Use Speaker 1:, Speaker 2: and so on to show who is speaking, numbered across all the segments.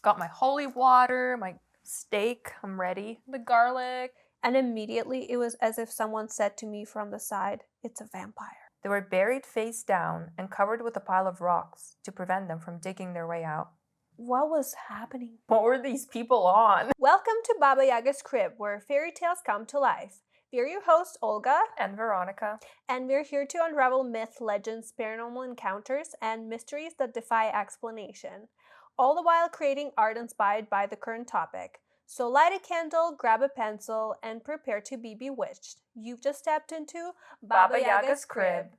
Speaker 1: Got my holy water, my steak, I'm ready. The garlic.
Speaker 2: And immediately it was as if someone said to me from the side, "It's a vampire."
Speaker 1: They were buried face down and covered with a pile of rocks to prevent them from digging their way out.
Speaker 2: What was happening?
Speaker 1: What were these people on?
Speaker 2: Welcome to Baba Yaga's Crib, where fairy tales come to life. We're your hosts, Olga
Speaker 1: And Veronica.
Speaker 2: And we're here to unravel myth, legends, paranormal encounters, and mysteries that defy explanation, all the while creating art inspired by the current topic. So light a candle, grab a pencil, and prepare to be bewitched. You've just stepped into
Speaker 1: Baba Yaga's Crib.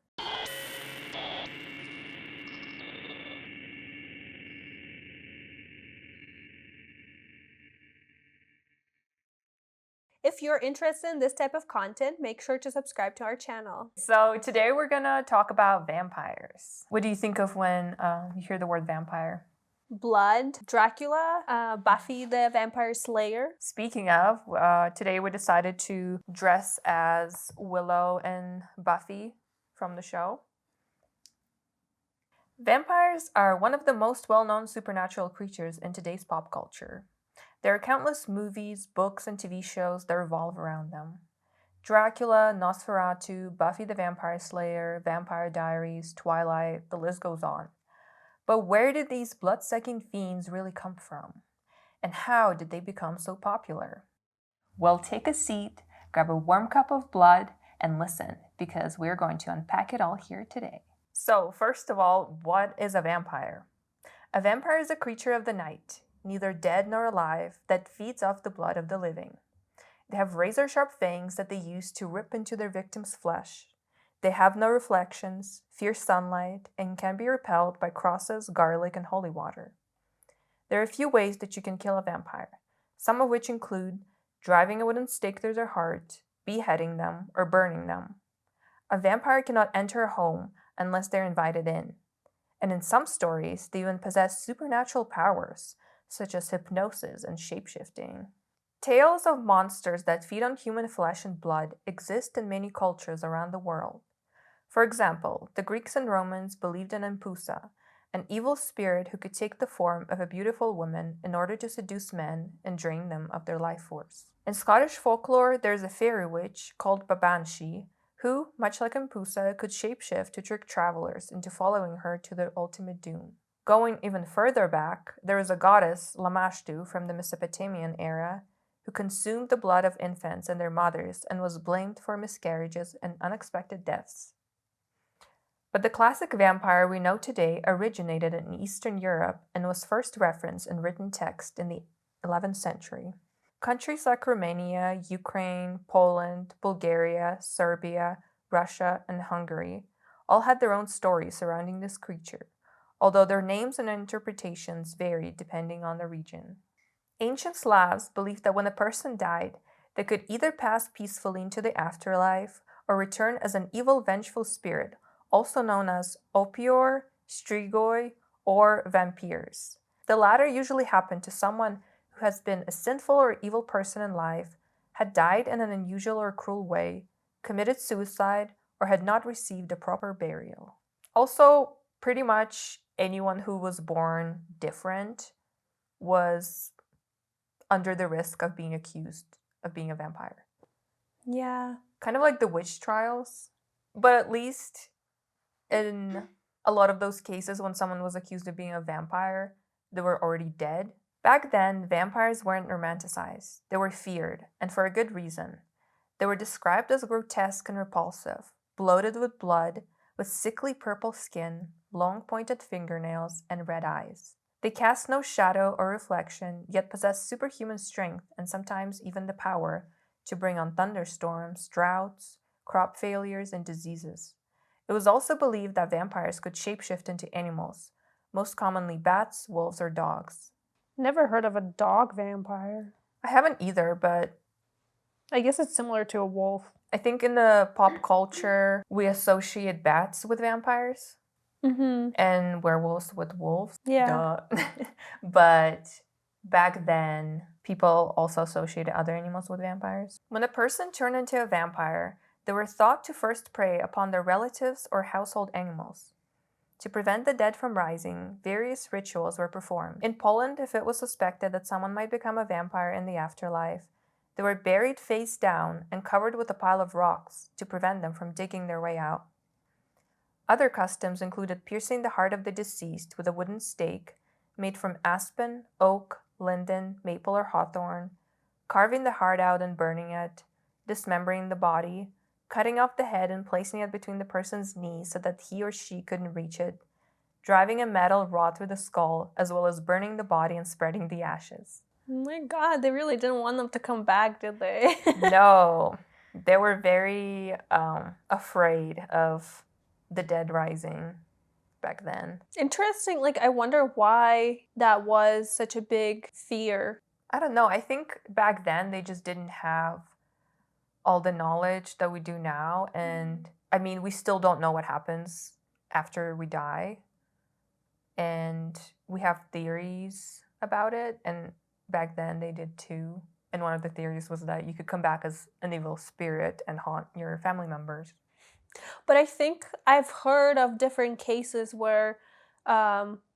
Speaker 2: If you're interested in this type of content, make sure to subscribe to our channel.
Speaker 1: So today we're gonna talk about vampires. What do you think of when you hear the word vampire?
Speaker 2: Blood, Dracula, Buffy the Vampire Slayer.
Speaker 1: Speaking of, today we decided to dress as Willow and Buffy from the show. Vampires are one of the most well-known supernatural creatures in today's pop culture. There are countless movies, books, and TV shows that revolve around them. Dracula, Nosferatu, Buffy the Vampire Slayer, Vampire Diaries, Twilight, the list goes on. But where did these blood-sucking fiends really come from? And how did they become so popular? Well, take a seat, grab a warm cup of blood, and listen, because we're going to unpack it all here today. So, first of all, what is a vampire? A vampire is a creature of the night, neither dead nor alive, that feeds off the blood of the living. They have razor-sharp fangs that they use to rip into their victim's flesh. They have no reflections, fear sunlight, and can be repelled by crosses, garlic, and holy water. There are a few ways that you can kill a vampire, some of which include driving a wooden stake through their heart, beheading them, or burning them. A vampire cannot enter a home unless they're invited in. And in some stories, they even possess supernatural powers, such as hypnosis and shapeshifting. Tales of monsters that feed on human flesh and blood exist in many cultures around the world. For example, the Greeks and Romans believed in Empusa, an evil spirit who could take the form of a beautiful woman in order to seduce men and drain them of their life force. In Scottish folklore, there is a fairy witch called Babanshee, who, much like Empusa, could shapeshift to trick travelers into following her to their ultimate doom. Going even further back, there is a goddess, Lamashtu, from the Mesopotamian era, who consumed the blood of infants and their mothers and was blamed for miscarriages and unexpected deaths. But the classic vampire we know today originated in Eastern Europe and was first referenced in written text in the 11th century. Countries like Romania, Ukraine, Poland, Bulgaria, Serbia, Russia, and Hungary all had their own stories surrounding this creature, although their names and interpretations varied depending on the region. Ancient Slavs believed that when a person died, they could either pass peacefully into the afterlife or return as an evil, vengeful spirit, also known as opior, strigoi, or vampires. The latter usually happened to someone who has been a sinful or evil person in life, had died in an unusual or cruel way, committed suicide, or had not received a proper burial. Also, pretty much anyone who was born different was under the risk of being accused of being a vampire.
Speaker 2: Yeah.
Speaker 1: Kind of like the witch trials, but at least in a lot of those cases when someone was accused of being a vampire, they were already dead. Back then, vampires weren't romanticized. They were feared, and for a good reason. They were described as grotesque and repulsive, bloated with blood, with sickly purple skin, long pointed fingernails, and red eyes. They cast no shadow or reflection, yet possessed superhuman strength and sometimes even the power to bring on thunderstorms, droughts, crop failures, and diseases. It was also believed that vampires could shapeshift into animals, most commonly bats, wolves, or dogs.
Speaker 2: Never heard of a dog vampire.
Speaker 1: I haven't either, but
Speaker 2: I guess it's similar to a wolf.
Speaker 1: I think in the pop culture, we associate bats with vampires. And werewolves with wolves.
Speaker 2: Yeah.
Speaker 1: But back then, people also associated other animals with vampires. When a person turned into a vampire, they were thought to first prey upon their relatives or household animals. To prevent the dead from rising, various rituals were performed. In Poland, if it was suspected that someone might become a vampire in the afterlife, they were buried face down and covered with a pile of rocks to prevent them from digging their way out. Other customs included piercing the heart of the deceased with a wooden stake made from aspen, oak, linden, maple, or hawthorn, carving the heart out and burning it, dismembering the body, cutting off the head and placing it between the person's knees so that he or she couldn't reach it, driving a metal rod through the skull, as well as burning the body and spreading the ashes.
Speaker 2: Oh my god, they really didn't want them to come back, did they?
Speaker 1: No, they were very afraid of the dead rising back then.
Speaker 2: Interesting. Like, I wonder why that was such a big fear.
Speaker 1: I don't know. I think back then they just didn't have all the knowledge that we do now. And I mean, we still don't know what happens after we die. And we have theories about it. And back then they did too. And one of the theories was that you could come back as an evil spirit and haunt your family members.
Speaker 2: But I think I've heard of different cases where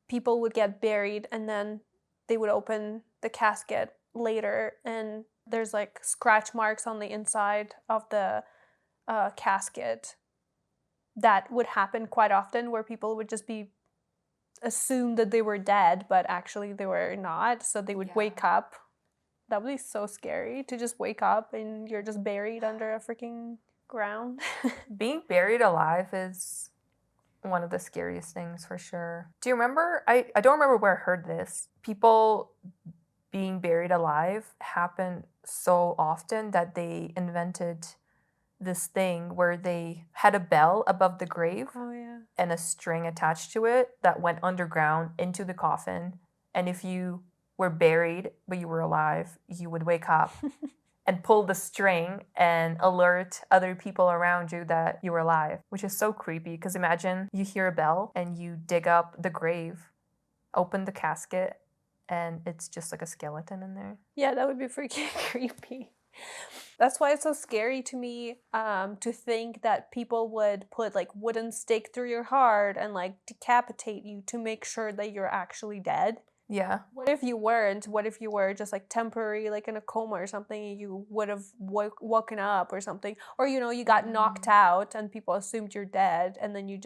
Speaker 2: people would get buried and then they would open the casket later and there's like scratch marks on the inside of the casket. That would happen quite often where people would just be assumed that they were dead, but actually they were not. So they would wake up. That would be so scary to just wake up and you're just buried under a freaking ground.
Speaker 1: Being buried alive is one of the scariest things for sure. Do you remember? I don't remember where I heard this. People being buried alive happen so often that they invented this thing where they had a bell above the grave and a string attached to it that went underground into the coffin. And if you were buried but you were alive, you would wake up and pull the string and alert other people around you that you were alive, which is so creepy because imagine you hear a bell and you dig up the grave, open the casket, and it's just like a skeleton in there.
Speaker 2: Yeah, that would be freaking creepy. That's why it's so scary to me to think that people would put like wooden stake through your heart and like decapitate you to make sure that you're actually dead.
Speaker 1: Yeah.
Speaker 2: What if you weren't? What if you were just like temporary, like in a coma or something, and you would have woken up or something? Or, you know, you got knocked out and people assumed you're dead and then you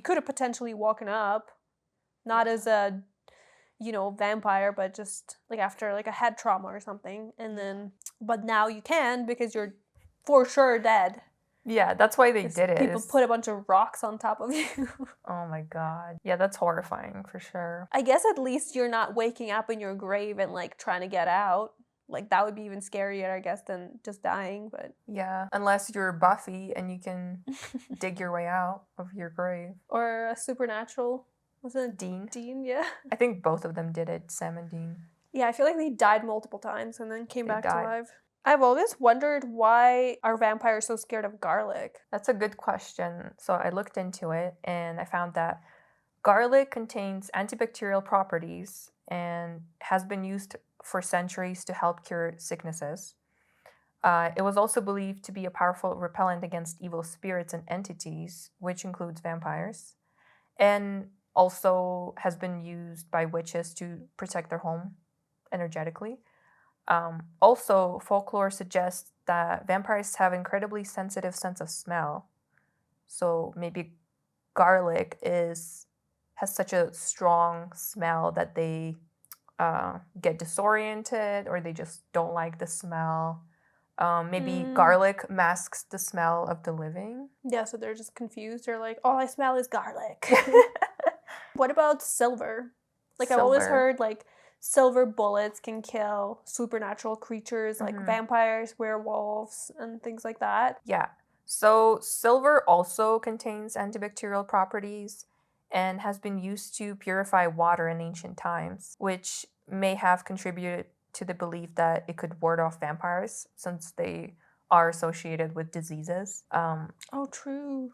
Speaker 2: could have potentially woken up, not as a, you know, vampire, but just like after like a head trauma or something. And then, but now you can because you're for sure dead.
Speaker 1: Yeah, that's why they did it.
Speaker 2: People put a bunch of rocks on top of you.
Speaker 1: Oh my god. Yeah, that's horrifying for sure.
Speaker 2: I guess at least you're not waking up in your grave and like trying to get out. Like that would be even scarier, I guess, than just dying. But
Speaker 1: yeah, unless you're Buffy and you can dig your way out of your grave.
Speaker 2: Or a supernatural. Wasn't it
Speaker 1: Dean?
Speaker 2: Dean, yeah.
Speaker 1: I think both of them did it, Sam and Dean.
Speaker 2: Yeah, I feel like they died multiple times and then came back to life. I've always wondered why are vampires so scared of garlic?
Speaker 1: That's a good question. So I looked into it and I found that garlic contains antibacterial properties and has been used for centuries to help cure sicknesses. It was also believed to be a powerful repellent against evil spirits and entities, which includes vampires, and also has been used by witches to protect their home energetically. Also, folklore suggests that vampires have incredibly sensitive sense of smell. So maybe garlic has such a strong smell that they get disoriented or they just don't like the smell. Maybe garlic masks the smell of the living.
Speaker 2: Yeah, so they're just confused. They're like, all I smell is garlic. What about silver? Like I've always heard like silver bullets can kill supernatural creatures like vampires, werewolves, and things like that.
Speaker 1: Yeah. So silver also contains antibacterial properties and has been used to purify water in ancient times, which may have contributed to the belief that it could ward off vampires since they are associated with diseases.
Speaker 2: Oh, true.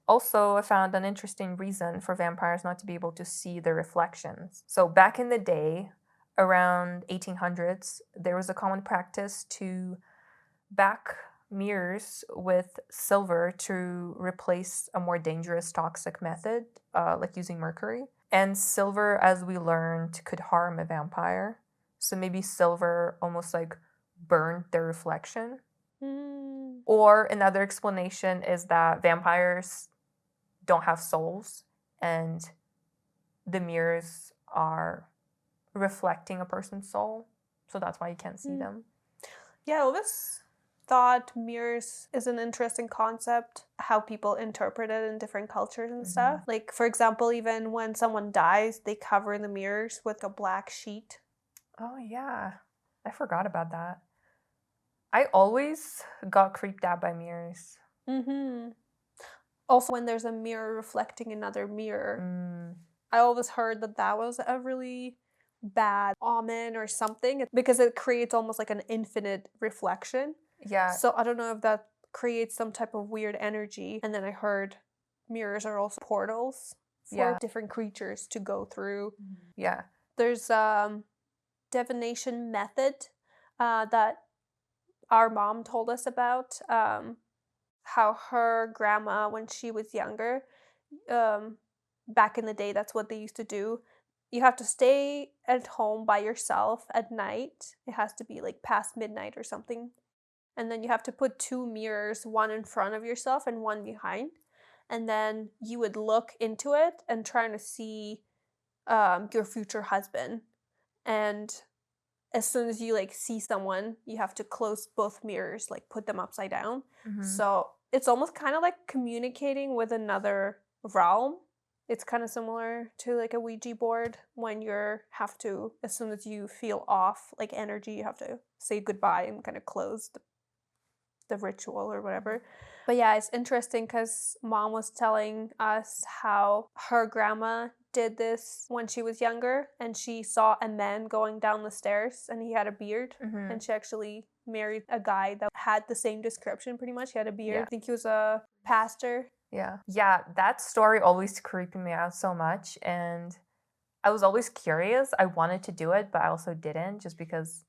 Speaker 1: Also, I found an interesting reason for vampires not to be able to see their reflections. So back in the day, around 1800s, there was a common practice to back mirrors with silver to replace a more dangerous toxic method, like using mercury. And silver, as we learned, could harm a vampire. So maybe silver almost like burned their reflection.
Speaker 2: Mm.
Speaker 1: Or another explanation is that vampires don't have souls and the mirrors are reflecting a person's soul. So that's why you can't see them.
Speaker 2: Yeah, I always thought mirrors is an interesting concept, how people interpret it in different cultures and stuff. Like, for example, even when someone dies, they cover the mirrors with a black sheet.
Speaker 1: Oh, yeah. I forgot about that. I always got creeped out by mirrors.
Speaker 2: Mm-hmm. Also, when there's a mirror reflecting another mirror, I always heard that that was a really bad omen or something because it creates almost like an infinite reflection.
Speaker 1: Yeah.
Speaker 2: So I don't know if that creates some type of weird energy. And then I heard mirrors are also portals for different creatures to go through.
Speaker 1: Yeah.
Speaker 2: There's divination method that our mom told us about. How her grandma, when she was younger, back in the day, that's what they used to do. You have to stay at home by yourself at night. It has to be like past midnight or something. And then you have to put two mirrors, one in front of yourself and one behind. And then you would look into it and trying to see your future husband. And as soon as you like see someone, you have to close both mirrors, like put them upside down. So it's almost kind of like communicating with another realm. It's kind of similar to like a Ouija board when you have to, as soon as you feel off, like energy, you have to say goodbye and kind of close the ritual or whatever. But yeah, it's interesting because mom was telling us how her grandma did this when she was younger and she saw a man going down the stairs and he had a beard and she actually married a guy that had the same description pretty much. He had a beard. I think he was a pastor.
Speaker 1: Yeah. Yeah, that story always creeped me out so much and I was always curious. I wanted to do it, but I also didn't just because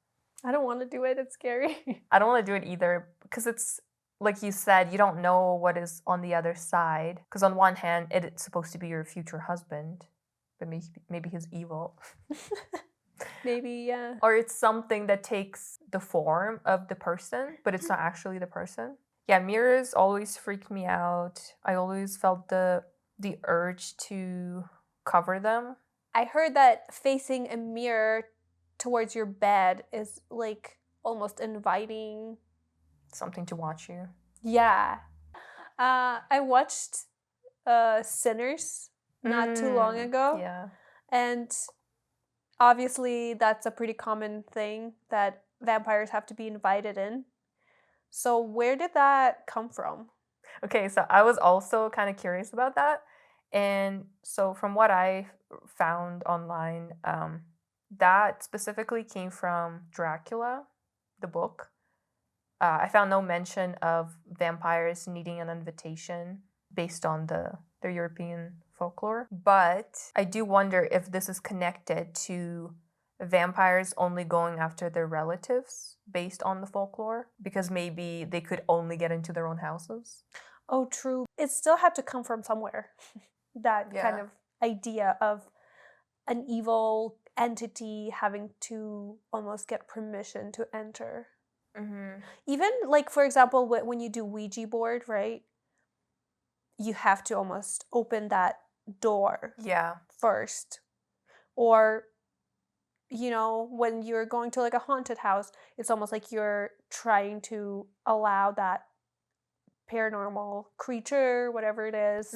Speaker 2: I don't want to do it. It's scary.
Speaker 1: I don't want to do it either because it's like you said, you don't know what is on the other side. Because on one hand, it's supposed to be your future husband, but maybe he's evil.
Speaker 2: Maybe, yeah.
Speaker 1: Or it's something that takes the form of the person, but it's not actually the person. Yeah, mirrors always freaked me out. I always felt the urge to cover them.
Speaker 2: I heard that facing a mirror towards your bed is like almost inviting
Speaker 1: something to watch you.
Speaker 2: Yeah. I watched Sinners not too long ago.
Speaker 1: Yeah.
Speaker 2: And obviously that's a pretty common thing that vampires have to be invited in. So where did that come from?
Speaker 1: Okay, so I was also kind of curious about that. And so from what I found online, that specifically came from Dracula, the book. I found no mention of vampires needing an invitation based on their European folklore. But I do wonder if this is connected to vampires only going after their relatives based on the folklore, because maybe they could only get into their own houses.
Speaker 2: Oh, true. It still had to come from somewhere. That kind of idea of an evil entity having to almost get permission to enter. Even like, for example, when you do Ouija board, right? You have to almost open that door first. Or, you know, when you're going to like a haunted house, it's almost like you're trying to allow that paranormal creature, whatever it is,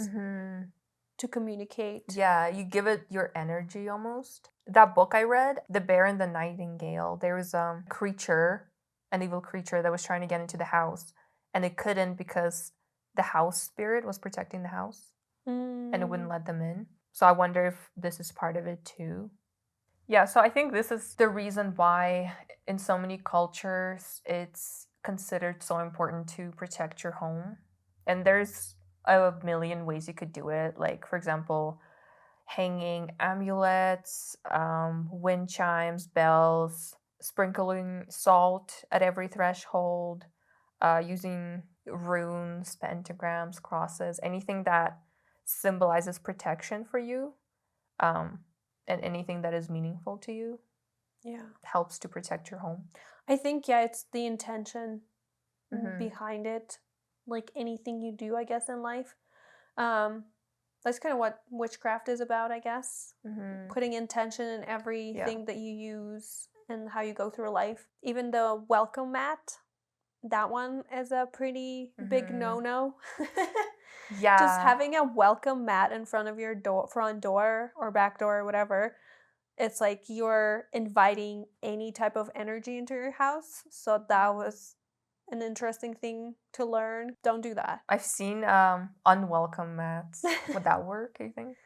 Speaker 2: to communicate.
Speaker 1: Yeah, you give it your energy almost. That book I read, The Bear and the Nightingale, there was a creature, an evil creature that was trying to get into the house, and it couldn't because the house spirit was protecting the house and it wouldn't let them in. So I wonder if this is part of it too. Yeah, so I think this is the reason why in so many cultures it's considered so important to protect your home. And there's a million ways you could do it. Like, for example, hanging amulets, wind chimes, bells, sprinkling salt at every threshold, using runes, pentagrams, crosses, anything that symbolizes protection for you, um, and anything that is meaningful to you
Speaker 2: Yeah.
Speaker 1: helps to protect your home.
Speaker 2: I think, yeah, it's the intention
Speaker 1: Mm-hmm.
Speaker 2: behind it. Like anything you do, I guess, in life. Um, that's kind of what witchcraft is about, I guess.
Speaker 1: Mm-hmm.
Speaker 2: Putting intention in
Speaker 1: Yeah.
Speaker 2: everything that you use and how you go through life. Even the welcome mat, that one is a pretty big
Speaker 1: Mm-hmm.
Speaker 2: no-no.
Speaker 1: Yeah.
Speaker 2: Just having a welcome mat in front of your front door or back door or whatever, it's like you're inviting any type of energy into your house. So that was an interesting thing to learn. Don't do that.
Speaker 1: I've seen unwelcome mats. Would that work, I think?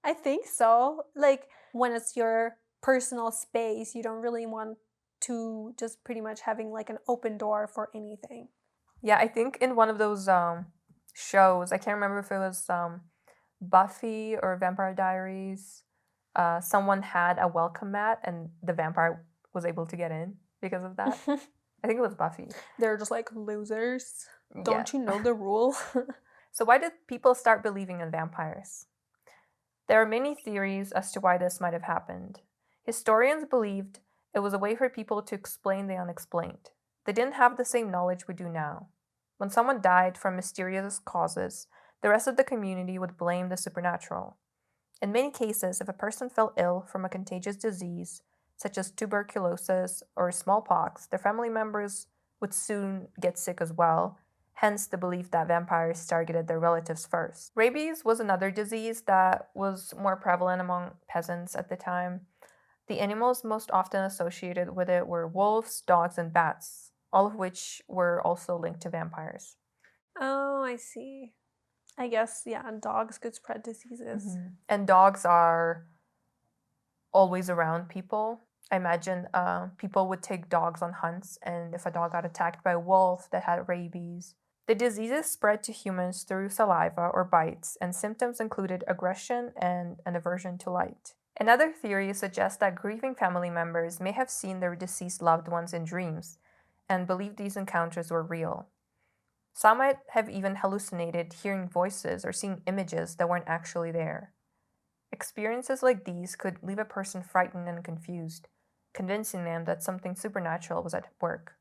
Speaker 2: I think so. Like when it's your personal space, you don't really want to just pretty much having like an open door for anything.
Speaker 1: Yeah, I think in one of those shows, I can't remember if it was Buffy or Vampire Diaries, someone had a welcome mat and the vampire was able to get in because of that. I think it was Buffy.
Speaker 2: They're just like losers.
Speaker 1: Yeah.
Speaker 2: Don't you know the rule?
Speaker 1: So why did people start believing in vampires? There are many theories as to why this might have happened. Historians believed it was a way for people to explain the unexplained. They didn't have the same knowledge we do now. When someone died from mysterious causes, the rest of the community would blame the supernatural. In many cases, if a person fell ill from a contagious disease, such as tuberculosis or smallpox, their family members would soon get sick as well, hence the belief that vampires targeted their relatives first. Rabies was another disease that was more prevalent among peasants at the time. The animals most often associated with it were wolves, dogs, and bats, all of which were also linked to vampires.
Speaker 2: Oh, I see. I guess, yeah, dogs could spread diseases.
Speaker 1: Mm-hmm. And dogs are always around people. I imagine people would take dogs on hunts, and if a dog got attacked by a wolf that had rabies, the diseases spread to humans through saliva or bites, and symptoms included aggression and an aversion to light. Another theory suggests that grieving family members may have seen their deceased loved ones in dreams and believed these encounters were real. Some might have even hallucinated hearing voices or seeing images that weren't actually there. Experiences like these could leave a person frightened and confused, convincing them that something supernatural was at work.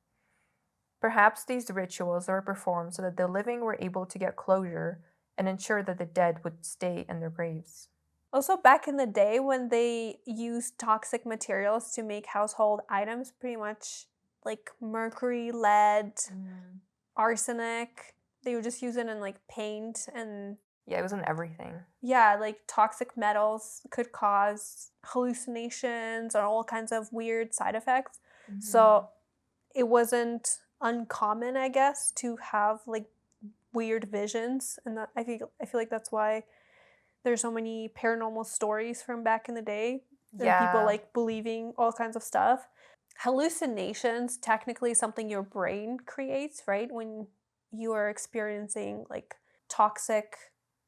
Speaker 1: Perhaps these rituals were performed so that the living were able to get closure and ensure that the dead would stay in their graves.
Speaker 2: Also, back in the day when they used toxic materials to make household items, pretty much like mercury, lead, arsenic, they would just use it in like paint and
Speaker 1: Yeah, it was in everything.
Speaker 2: yeah, like toxic metals could cause hallucinations or all kinds of weird side effects. So it wasn't uncommon, I guess, to have like weird visions, and that I feel like that's why there's so many paranormal stories from back in the day and people
Speaker 1: Yeah.
Speaker 2: like believing all kinds of stuff. Hallucinations, technically something your brain creates, right? When you are experiencing like toxic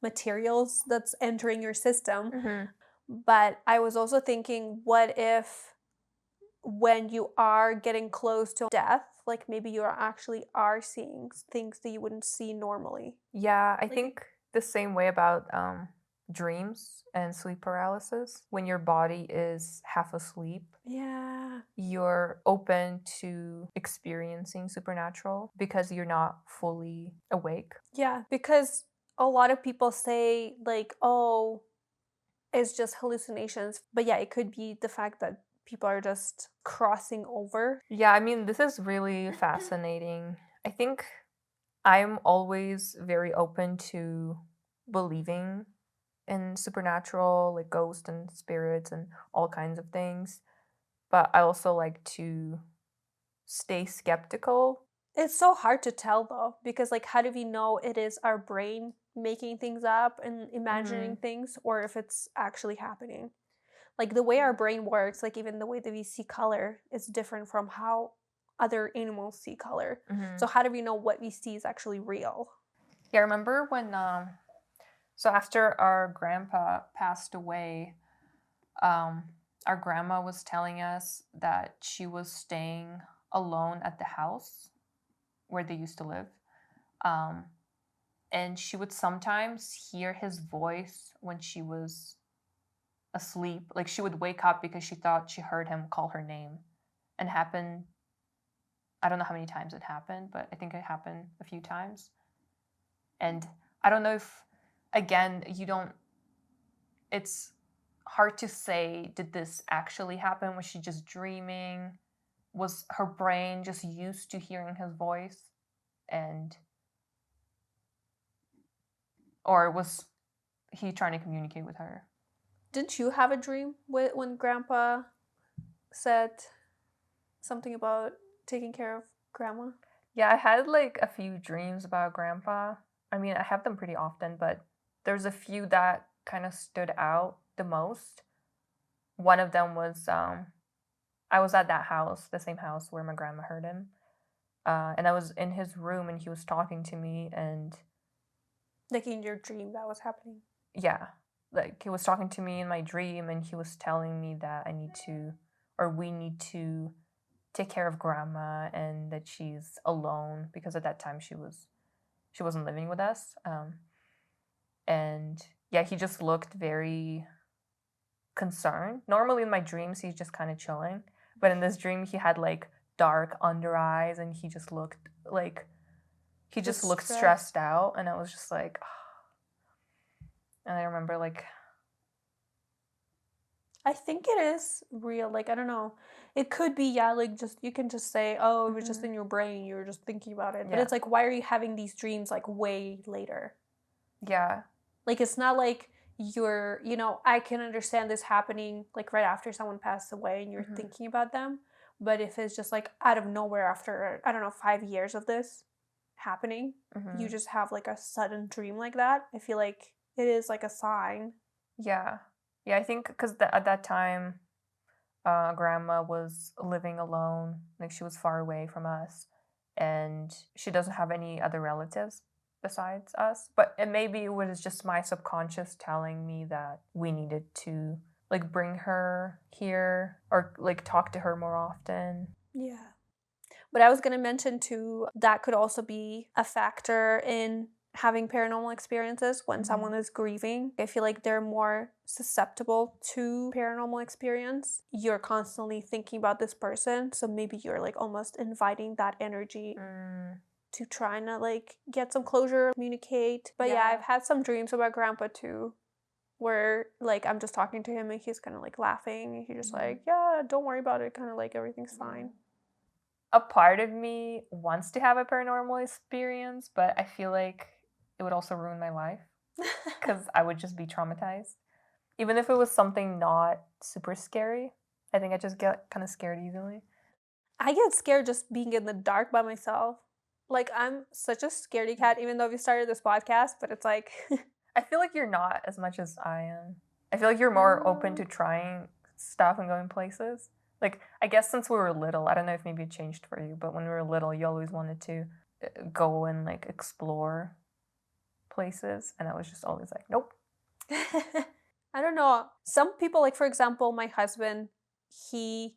Speaker 2: materials that's entering your system. But I was also thinking, what if when you are getting close to death, like maybe you actually are seeing things that you wouldn't see normally?
Speaker 1: Yeah, I think the same way about dreams and sleep paralysis. When your body is half asleep,
Speaker 2: Yeah.
Speaker 1: you're open to experiencing supernatural because you're not fully awake.
Speaker 2: Yeah, because a lot of people say, like, oh, it's just hallucinations. But yeah, it could be the fact that people are just crossing over.
Speaker 1: Yeah, I mean, this is really fascinating. I think I'm always very open to believing in supernatural, like ghosts and spirits and all kinds of things. But I also like to stay skeptical.
Speaker 2: It's so hard to tell though, because like, how do we know it is our brain making things up and imagining things, or if it's actually happening? Like the way our brain works, like even the way that we see color is different from how other animals see color. So how do we know what we see is actually real?
Speaker 1: Yeah, I remember when, so after our grandpa passed away, our grandma was telling us that she was staying alone at the house where they used to live. And she would sometimes hear his voice when she was asleep. Like she would wake up because she thought she heard him call her name. And happened, I don't know how many times it happened, but I think it happened a few times. And I don't know if, again, it's hard to say, did this actually happen? Was she just dreaming? Was her brain just used to hearing his voice? Or was he trying to communicate with her?
Speaker 2: Didn't you have a dream when Grandpa said something about taking care of Grandma?
Speaker 1: Yeah, I had like a few dreams about Grandpa. I mean, I have them pretty often, but there's a few that kind of stood out the most. One of them was I was at that house, the same house where my grandma heard him. And I was in his room and he was talking to me, and
Speaker 2: Like in your dream that was happening?
Speaker 1: yeah, like he was talking to me in my dream and he was telling me that we need to take care of grandma and that she's alone because at that time she wasn't living with us. And yeah, he just looked very concerned. Normally in my dreams he's just kind of chilling, but in this dream he had like dark under eyes and he just looked stressed out, and I was just like, oh. And I remember like,
Speaker 2: I think it is real. Like, I don't know. It could be, yeah, like just you can just say, oh, it was just in your brain. You were just thinking about it. But
Speaker 1: Yeah.
Speaker 2: it's like, why are you having these dreams like way later?
Speaker 1: Yeah.
Speaker 2: Like, it's not like you're, I can understand this happening like right after someone passed away and you're thinking about them. But if it's just like out of nowhere after, I don't know, 5 years of this happening, you just have like a sudden dream like that, I feel like it is like a sign.
Speaker 1: Yeah. Yeah, I think because at that time, grandma was living alone. Like she was far away from us, and she doesn't have any other relatives besides us. But maybe it was just my subconscious telling me that we needed to like bring her here or like talk to her more often.
Speaker 2: Yeah. But I was going to mention too, that could also be a factor in having paranormal experiences when someone is grieving. I feel like they're more susceptible to paranormal experience. You're constantly thinking about this person, so maybe you're like almost inviting that energy to try and like get some closure, communicate. But yeah, I've had some dreams about Grandpa too, where like I'm just talking to him and he's kind of like laughing and he's just like, yeah, don't worry about it, kind of like everything's fine.
Speaker 1: A part of me wants to have a paranormal experience, but I feel like it would also ruin my life because I would just be traumatized. Even if it was something not super scary, I think I just get kind of scared easily.
Speaker 2: I get scared just being in the dark by myself. Like, I'm such a scaredy cat, even though we started this podcast, but it's like...
Speaker 1: I feel like you're not as much as I am. I feel like you're more open to trying stuff and going places. Like, I guess since we were little, I don't know if maybe it changed for you, but when we were little, you always wanted to go and like explore places, and I was just always like, nope.
Speaker 2: I don't know. Some people, like for example, my husband, he's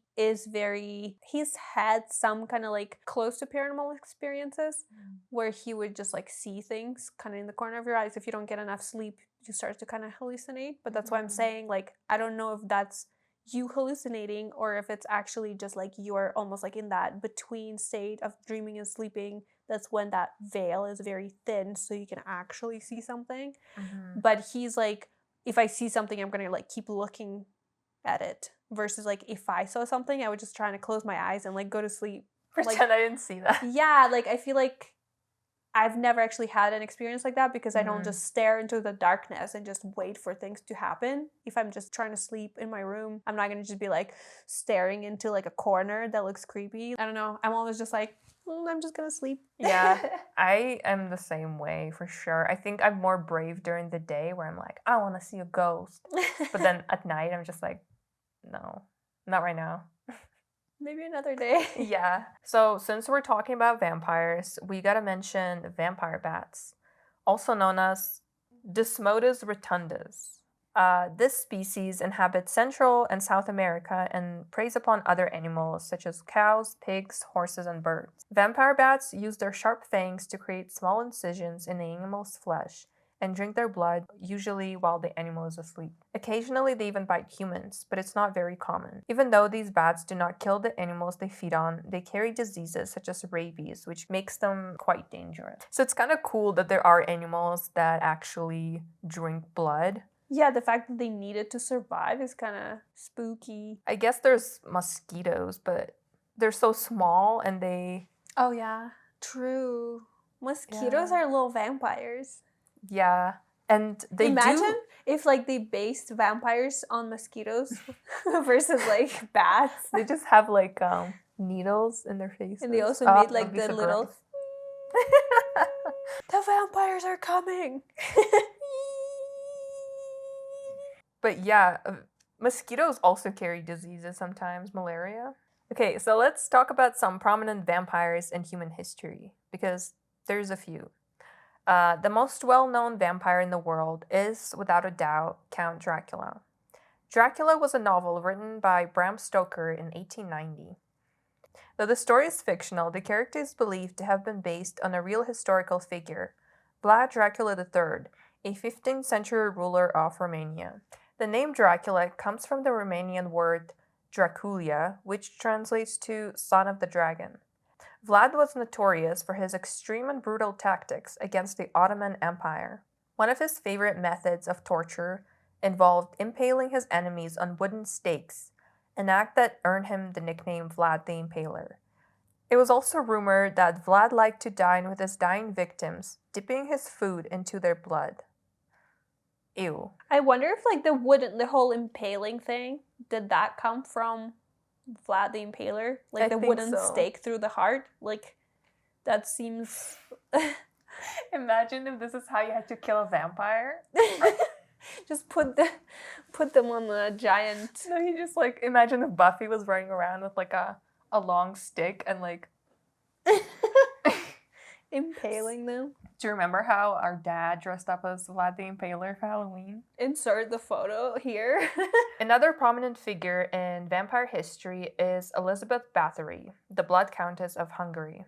Speaker 2: had some kind of like close to paranormal experiences where he would just like see things kind of in the corner of your eyes. If you don't get enough sleep, you start to kind of hallucinate. But that's why I'm saying, like, I don't know if that's you hallucinating or if it's actually just like you're almost like in that between state of dreaming and sleeping. That's when that veil is very thin so you can actually see something. But he's like, if I see something, I'm gonna like keep looking at it, versus like if I saw something, I would just try to close my eyes and like go to sleep,
Speaker 1: pretend I didn't see that.
Speaker 2: Yeah, like I feel like I've never actually had an experience like that because I don't just stare into the darkness and just wait for things to happen. If I'm just trying to sleep in my room, I'm not gonna just be like staring into like a corner that looks creepy. I don't know, I'm always just like, I'm just gonna sleep.
Speaker 1: Yeah, I am the same way for sure. I think I'm more brave during the day where I'm like, I want to see a ghost. But then at night, I'm just like, no, not right now.
Speaker 2: Maybe another day.
Speaker 1: Yeah. So since we're talking about vampires, we gotta mention vampire bats, also known as Desmodus rotundus. This species inhabits Central and South America and preys upon other animals such as cows, pigs, horses, and birds. Vampire bats use their sharp fangs to create small incisions in the animal's flesh and drink their blood, usually while the animal is asleep. Occasionally, they even bite humans, but it's not very common. Even though these bats do not kill the animals they feed on, they carry diseases such as rabies, which makes them quite dangerous. So it's kind of cool that there are animals that actually drink blood.
Speaker 2: Yeah, the fact that they need it to survive is kind of spooky.
Speaker 1: I guess there's mosquitoes, but they're so small and they...
Speaker 2: Oh, yeah. True. Mosquitoes are little vampires.
Speaker 1: Yeah. And they
Speaker 2: Imagine if, like, they based vampires on mosquitoes versus, like, bats.
Speaker 1: They just have, like, needles in their faces.
Speaker 2: And they also made, like, the little... The vampires are coming!
Speaker 1: But yeah, mosquitoes also carry diseases sometimes, malaria. Okay, so let's talk about some prominent vampires in human history, because there's a few. The most well-known vampire in the world is, without a doubt, Count Dracula. Dracula was a novel written by Bram Stoker in 1890. Though the story is fictional, the character is believed to have been based on a real historical figure, Vlad Dracula the III, a 15th century ruler of Romania. The name Dracula comes from the Romanian word Draculia, which translates to son of the dragon. Vlad was notorious for his extreme and brutal tactics against the Ottoman Empire. One of his favorite methods of torture involved impaling his enemies on wooden stakes, an act that earned him the nickname Vlad the Impaler. It was also rumored that Vlad liked to dine with his dying victims, dipping his food into their blood. Ew.
Speaker 2: I wonder if, like, the whole impaling thing, did that come from Vlad the Impaler? Like,
Speaker 1: I
Speaker 2: the
Speaker 1: think
Speaker 2: wooden
Speaker 1: so.
Speaker 2: stake through the heart? Like, that seems...
Speaker 1: Imagine if this is how you had to kill a vampire.
Speaker 2: Just put them on a giant...
Speaker 1: No, you just, like, imagine if Buffy was running around with, like, a long stick and, like...
Speaker 2: impaling them.
Speaker 1: Do you remember how our dad dressed up as Vlad the Impaler for Halloween?
Speaker 2: Insert the photo here.
Speaker 1: Another prominent figure in vampire history is Elizabeth Bathory, the Blood Countess of Hungary.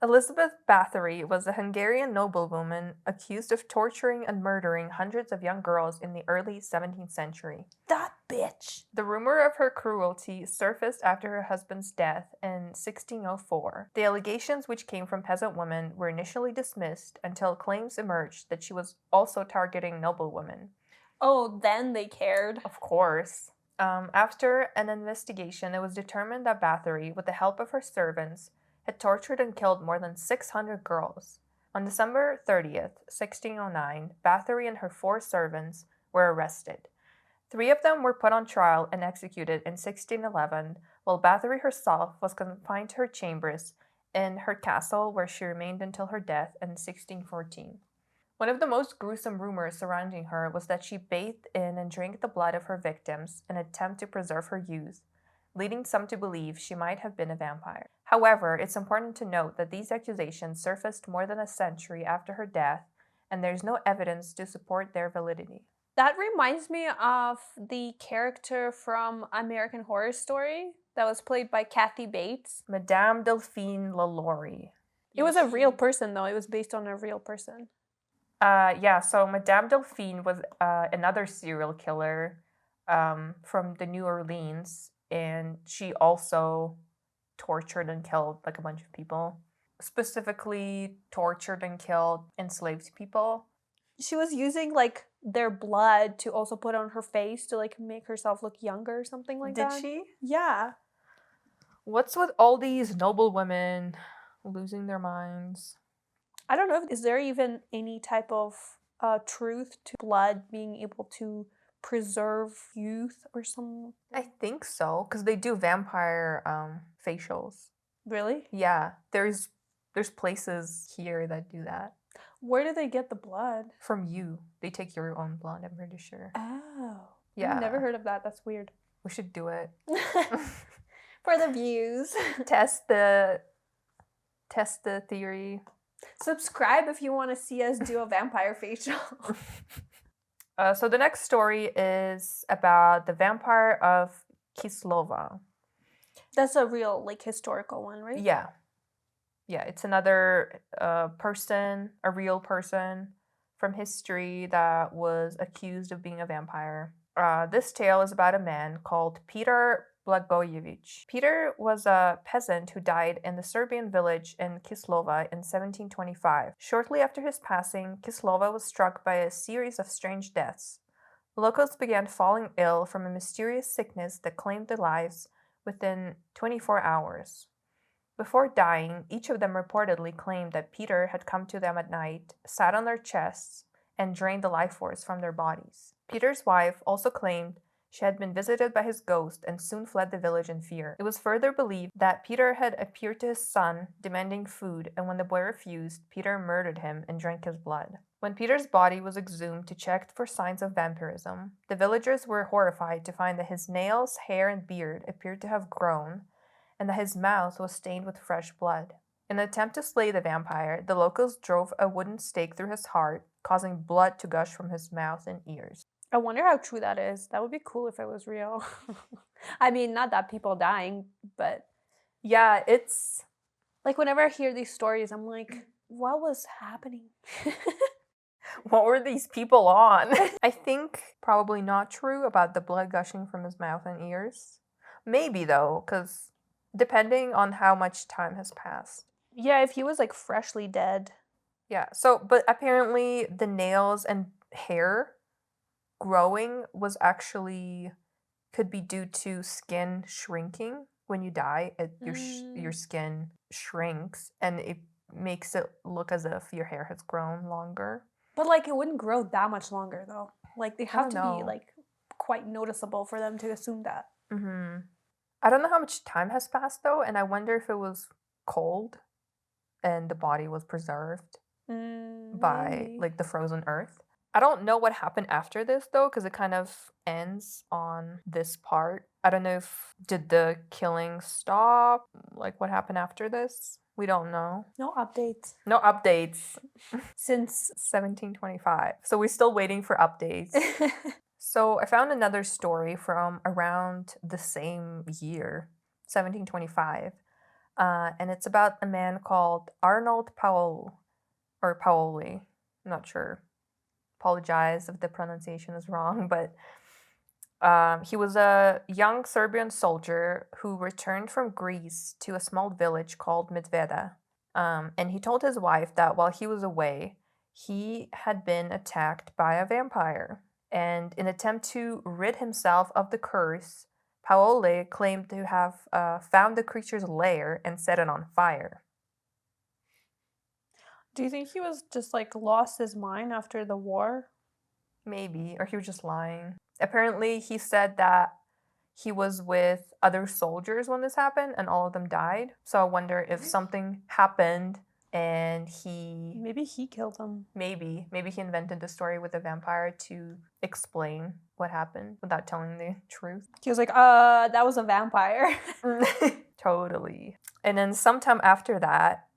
Speaker 1: Elizabeth Bathory was a Hungarian noblewoman accused of torturing and murdering hundreds of young girls in the early 17th century.
Speaker 2: That bitch!
Speaker 1: The rumor of her cruelty surfaced after her husband's death in 1604. The allegations, which came from peasant women, were initially dismissed until claims emerged that she was also targeting noblewomen.
Speaker 2: Oh, then they cared.
Speaker 1: Of course. After an investigation, it was determined that Bathory, with the help of her servants, had tortured and killed more than 600 girls. On December 30th, 1609, Bathory and her 4 servants were arrested. 3 of them were put on trial and executed in 1611, while Bathory herself was confined to her chambers in her castle, where she remained until her death in 1614. One of the most gruesome rumors surrounding her was that she bathed in and drank the blood of her victims in an attempt to preserve her youth, leading some to believe she might have been a vampire. However, it's important to note that these accusations surfaced more than a century after her death, and there's no evidence to support their validity.
Speaker 2: That reminds me of the character from American Horror Story that was played by Kathy Bates.
Speaker 1: Madame Delphine LaLaurie.
Speaker 2: It was a real person, though. It was based on a real person.
Speaker 1: Yeah, so Madame Delphine was another serial killer from the New Orleans, and she also tortured and killed like a bunch of people. Specifically tortured and killed enslaved people.
Speaker 2: She was using, like, their blood to also put on her face to, like, make herself look younger or something like that.
Speaker 1: Did she?
Speaker 2: Yeah.
Speaker 1: What's with all these noble women losing their minds?
Speaker 2: I don't know. Is there even any type of truth to blood being able to preserve youth or something?
Speaker 1: I think so, because they do vampire facials.
Speaker 2: Really?
Speaker 1: Yeah, there's places here that do that.
Speaker 2: Where do they get the blood?
Speaker 1: From you. They take your own blood, I'm pretty sure.
Speaker 2: Oh.
Speaker 1: Yeah.
Speaker 2: I've never heard of that. That's weird.
Speaker 1: We should do it.
Speaker 2: For the views.
Speaker 1: Test the theory.
Speaker 2: Subscribe if you want to see us do a vampire facial.
Speaker 1: So the next story is about the Vampire of Kisilova.
Speaker 2: That's a real, like, historical one, right?
Speaker 1: Yeah. Yeah, it's another person, a real person from history that was accused of being a vampire. This tale is about a man called Peter Blagojevich. Peter was a peasant who died in the Serbian village in Kislova in 1725. Shortly after his passing, Kislova was struck by a series of strange deaths. Locals began falling ill from a mysterious sickness that claimed their lives within 24 hours. Before dying, each of them reportedly claimed that Peter had come to them at night, sat on their chests, and drained the life force from their bodies. Peter's wife also claimed she had been visited by his ghost and soon fled the village in fear. It was further believed that Peter had appeared to his son, demanding food, and when the boy refused, Peter murdered him and drank his blood. When Peter's body was exhumed to check for signs of vampirism, the villagers were horrified to find that his nails, hair, and beard appeared to have grown, and that his mouth was stained with fresh blood. In an attempt to slay the vampire, the locals drove a wooden stake through his heart, causing blood to gush from his mouth and ears.
Speaker 2: I wonder how true that is. That would be cool if it was real. I mean, not that people dying, but
Speaker 1: Yeah, it's
Speaker 2: like whenever I hear these stories, I'm like, what was happening?
Speaker 1: what were these people on? I think probably not true about the blood gushing from his mouth and ears. Maybe though, because depending on how much time has passed.
Speaker 2: Yeah, if he was like freshly dead.
Speaker 1: Yeah, so, but apparently the nails and hair growing was actually could be due to skin shrinking. When you die, your skin shrinks and it makes it look as if your hair has grown longer.
Speaker 2: But like it wouldn't grow that much longer though. Like they have to
Speaker 1: don't
Speaker 2: be
Speaker 1: know.
Speaker 2: like quite noticeable for them to assume that.
Speaker 1: I don't know how much time has passed though, and I wonder if it was cold and the body was preserved by
Speaker 2: Maybe.
Speaker 1: like the frozen earth. I don't know what happened after this though, because it kind of ends on this part. I don't know if did the killing stop? Like what happened after this? We don't know.
Speaker 2: No updates
Speaker 1: No updates
Speaker 2: since
Speaker 1: 1725. So we're still waiting for updates. So I found another story from around the same year, 1725. And it's about a man called Arnold Powell, or Paoli. I'm not sure. Apologize if the pronunciation is wrong, but he was a young Serbian soldier who returned from Greece to a small village called Medveđa. And he told his wife that while he was away, he had been attacked by a vampire. And in an attempt to rid himself of the curse, Paole claimed to have found the creature's lair and set it on fire.
Speaker 2: Do you think he was just like lost his mind after the war?
Speaker 1: Maybe, or he was just lying. Apparently, he said that he was with other soldiers when this happened and all of them died. So I wonder if something happened and
Speaker 2: Maybe he killed him.
Speaker 1: maybe he invented the story with the vampire to explain what happened without telling the truth.
Speaker 2: He was like, that was a vampire.
Speaker 1: Totally. And then sometime after that,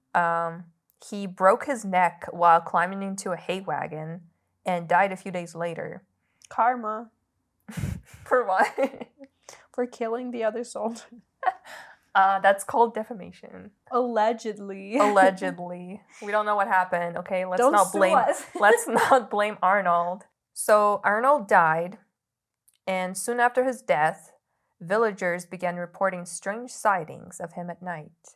Speaker 1: he broke his neck while climbing into a hay wagon and died a few days later.
Speaker 2: Karma.
Speaker 1: For what?
Speaker 2: For killing the other soldier.
Speaker 1: That's called defamation.
Speaker 2: Allegedly.
Speaker 1: Allegedly. We don't know what happened, okay? Let's
Speaker 2: Don't
Speaker 1: not
Speaker 2: sue
Speaker 1: blame
Speaker 2: us.
Speaker 1: let's not blame Arnold. So Arnold died, and soon after his death, villagers began reporting strange sightings of him at night.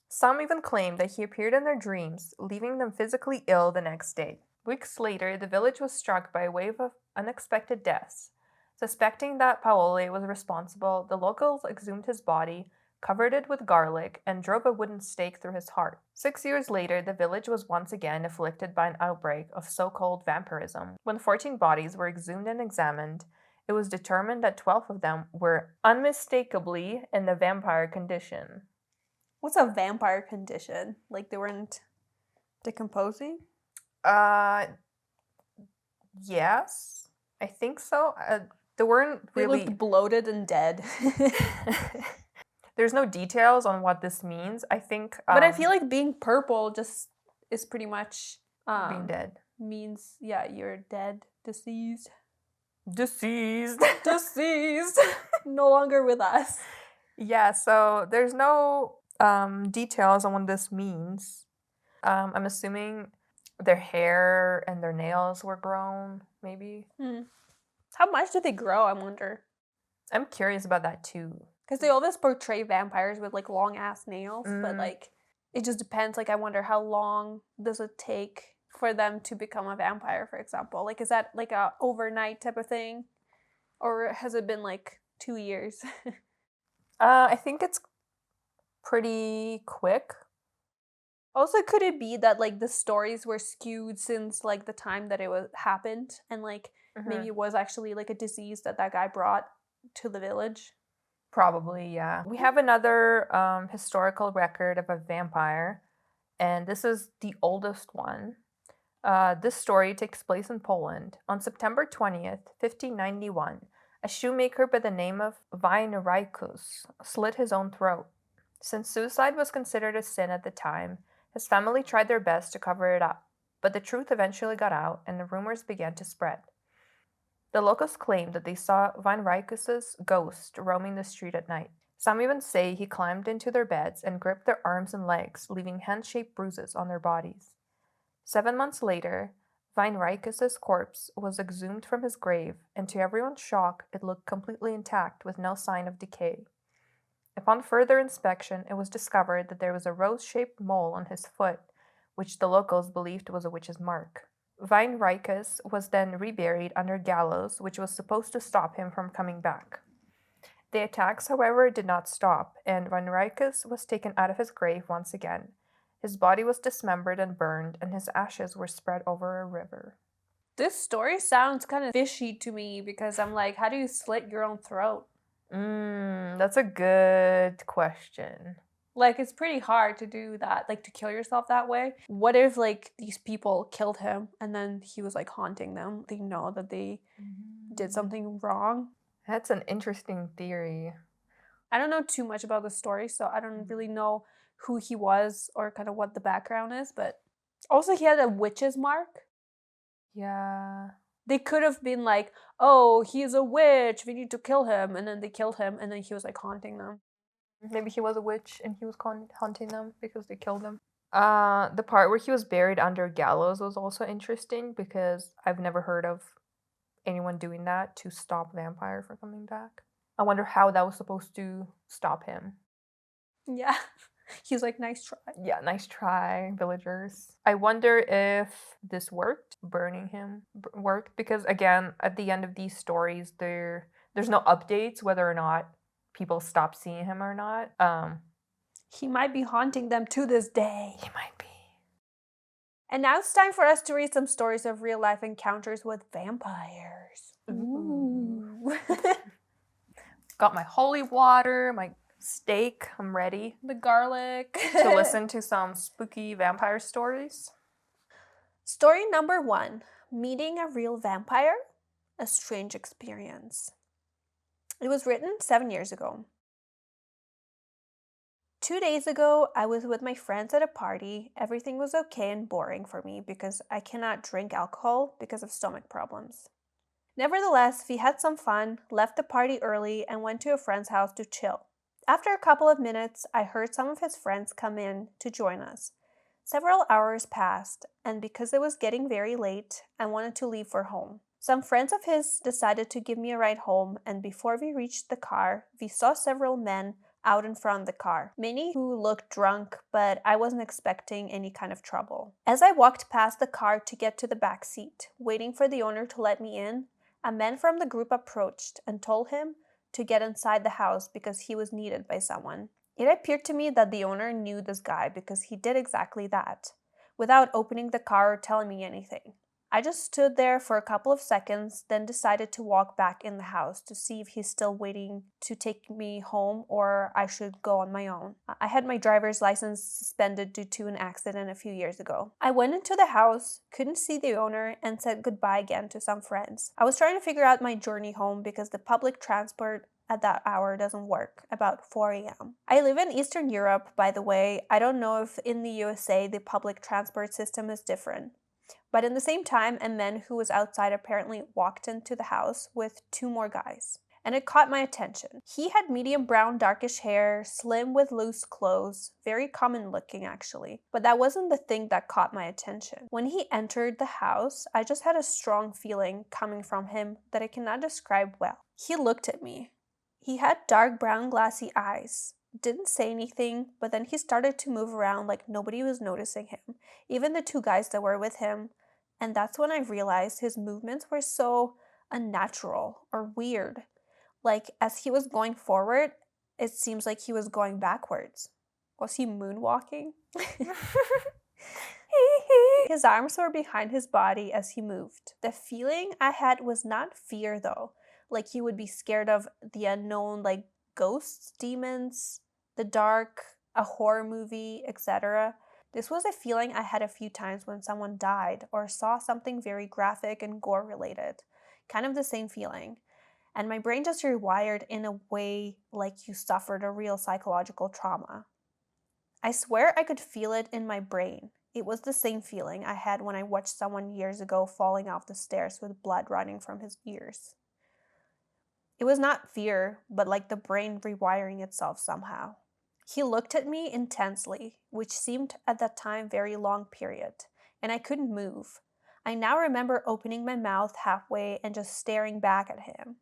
Speaker 1: Some even claimed that he appeared in their dreams, leaving them physically ill the next day. Weeks later, the village was struck by a wave of unexpected deaths. Suspecting that Paole was responsible, the locals exhumed his body, covered it with garlic, and drove a wooden stake through his heart. 6 years later, the village was once again afflicted by an outbreak of so-called vampirism. When 14 bodies were exhumed and examined, it was determined that 12 of them were unmistakably in the vampire condition.
Speaker 2: What's a vampire condition? Like they weren't decomposing?
Speaker 1: Yes, I think so. They weren't
Speaker 2: They
Speaker 1: really.
Speaker 2: looked bloated and dead.
Speaker 1: There's no details on what this means. I think.
Speaker 2: But I feel like being purple just is pretty much
Speaker 1: being dead.
Speaker 2: means, yeah, you're dead, deceased.
Speaker 1: Deceased.
Speaker 2: Deceased. No longer with us.
Speaker 1: Yeah, so there's no details on what this means. I'm assuming their hair and their nails were grown, maybe.
Speaker 2: How much do they grow, I wonder?
Speaker 1: I'm curious about that too.
Speaker 2: Because they always portray vampires with like long ass nails, but like it just depends. Like I wonder how long does it take for them to become a vampire, for example? Like is that like a overnight type of thing? Or has it been like 2 years?
Speaker 1: I think it's pretty quick.
Speaker 2: Also, could it be that like the stories were skewed since like the time that it was happened, and like maybe it was actually like a disease that guy brought to the village?
Speaker 1: Probably, yeah. We have another historical record of a vampire, and this is the oldest one. This story takes place in Poland. On September 20th, 1591, a shoemaker by the name of Wajnarajkus slit his own throat. Since suicide was considered a sin at the time, his family tried their best to cover it up, but the truth eventually got out and the rumors began to spread. The locals claimed that they saw Wajnarajkus's ghost roaming the street at night. Some even say he climbed into their beds and gripped their arms and legs, leaving hand-shaped bruises on their bodies. 7 months later, Wajnarajkus's corpse was exhumed from his grave, and to everyone's shock, it looked completely intact with no sign of decay. Upon further inspection, it was discovered that there was a rose-shaped mole on his foot, which the locals believed was a witch's mark. Wajnarajkus was then reburied under gallows, which was supposed to stop him from coming back. The attacks, however, did not stop, and Wajnarajkus was taken out of his grave once again. His body was dismembered and burned, and his ashes were spread over a river.
Speaker 2: This story sounds kind of fishy to me because I'm like, how do you slit your own throat?
Speaker 1: That's a good question.
Speaker 2: Like, it's pretty hard to do that, like to kill yourself that way. What if like these people killed him and then he was like haunting them? They know that they did something wrong.
Speaker 1: That's an interesting theory.
Speaker 2: I don't know too much about the story, so I don't really know who he was or kind of what the background is, but also he had a witch's mark.
Speaker 1: Yeah.
Speaker 2: They could have been like, oh, he's a witch, we need to kill him, and then they killed him, and then he was like haunting them.
Speaker 1: Maybe he was a witch and he was haunting them because they killed him. The part where he was buried under gallows was also interesting because I've never heard of anyone doing that to stop vampire from coming back. I wonder how that was supposed to stop him.
Speaker 2: Yeah. He's like, nice try.
Speaker 1: Yeah, nice try, villagers. I wonder if this worked, burning him worked, because again, at the end of these stories, there's no updates whether or not people stop seeing him or not.
Speaker 2: He might be haunting them to this day.
Speaker 1: He might be.
Speaker 2: And now it's time for us to read some stories of real life encounters with vampires.
Speaker 1: Ooh. Got my holy water, my steak, I'm ready
Speaker 2: The garlic.
Speaker 1: to listen to some spooky vampire stories.
Speaker 2: Story number 1, meeting a real vampire, a strange experience. It was written 7 years ago. 2 days ago, I was with my friends at a party. Everything was okay and boring for me because I cannot drink alcohol because of stomach problems. Nevertheless, we had some fun, left the party early, and went to a friend's house to chill. After a couple of minutes, I heard some of his friends come in to join us. Several hours passed, and because it was getting very late, I wanted to leave for home. Some friends of his decided to give me a ride home, and before we reached the car, we saw several men out in front of the car, many who looked drunk, but I wasn't expecting any kind of trouble. As I walked past the car to get to the back seat, waiting for the owner to let me in, a man from the group approached and told him to get inside the house because he was needed by someone. It appeared to me that the owner knew this guy because he did exactly that, without opening the car or telling me anything. I just stood there for a couple of seconds, then decided to walk back in the house to see if he's still waiting to take me home or I should go on my own. I had my driver's license suspended due to an accident a few years ago. I went into the house, couldn't see the owner, and said goodbye again to some friends. I was trying to figure out my journey home because the public transport at that hour doesn't work, about 4 a.m. I live in Eastern Europe, by the way. I don't know if in the USA the public transport system is different. But in the same time, a man who was outside apparently walked into the house with 2 more guys. And it caught my attention. He had medium brown darkish hair, slim with loose clothes, very common looking actually. But that wasn't the thing that caught my attention. When he entered the house, I just had a strong feeling coming from him that I cannot describe well. He looked at me. He had dark brown glassy eyes. Didn't say anything, but then he started to move around like nobody was noticing him, even the 2 guys that were with him. And that's when I realized his movements were so unnatural or weird. Like, as he was going forward, it seems like he was going backwards. Was he moonwalking? His arms were behind his body as he moved. The feeling I had was not fear, though. Like you would be scared of the unknown, like ghosts, demons, the dark, a horror movie, etc. This was a feeling I had a few times when someone died or saw something very graphic and gore related. Kind of the same feeling. And my brain just rewired in a way like you suffered a real psychological trauma. I swear I could feel it in my brain. It was the same feeling I had when I watched someone years ago falling off the stairs with blood running from his ears. It was not fear, but like the brain rewiring itself somehow. He looked at me intensely, which seemed at that time very long period, and I couldn't move. I now remember opening my mouth halfway and just staring back at him,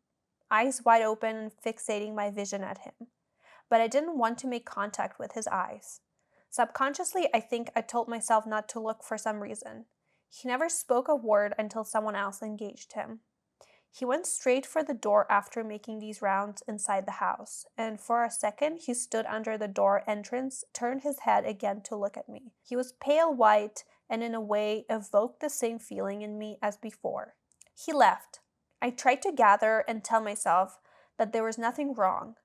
Speaker 2: eyes wide open and fixating my vision at him. But I didn't want to make contact with his eyes. Subconsciously, I think I told myself not to look for some reason. He never spoke a word until someone else engaged him. He went straight for the door after making these rounds inside the house, and for a second he stood under the door entrance, turned his head again to look at me. He was pale white and in a way evoked the same feeling in me as before. He left. I tried to gather and tell myself that there was nothing wrong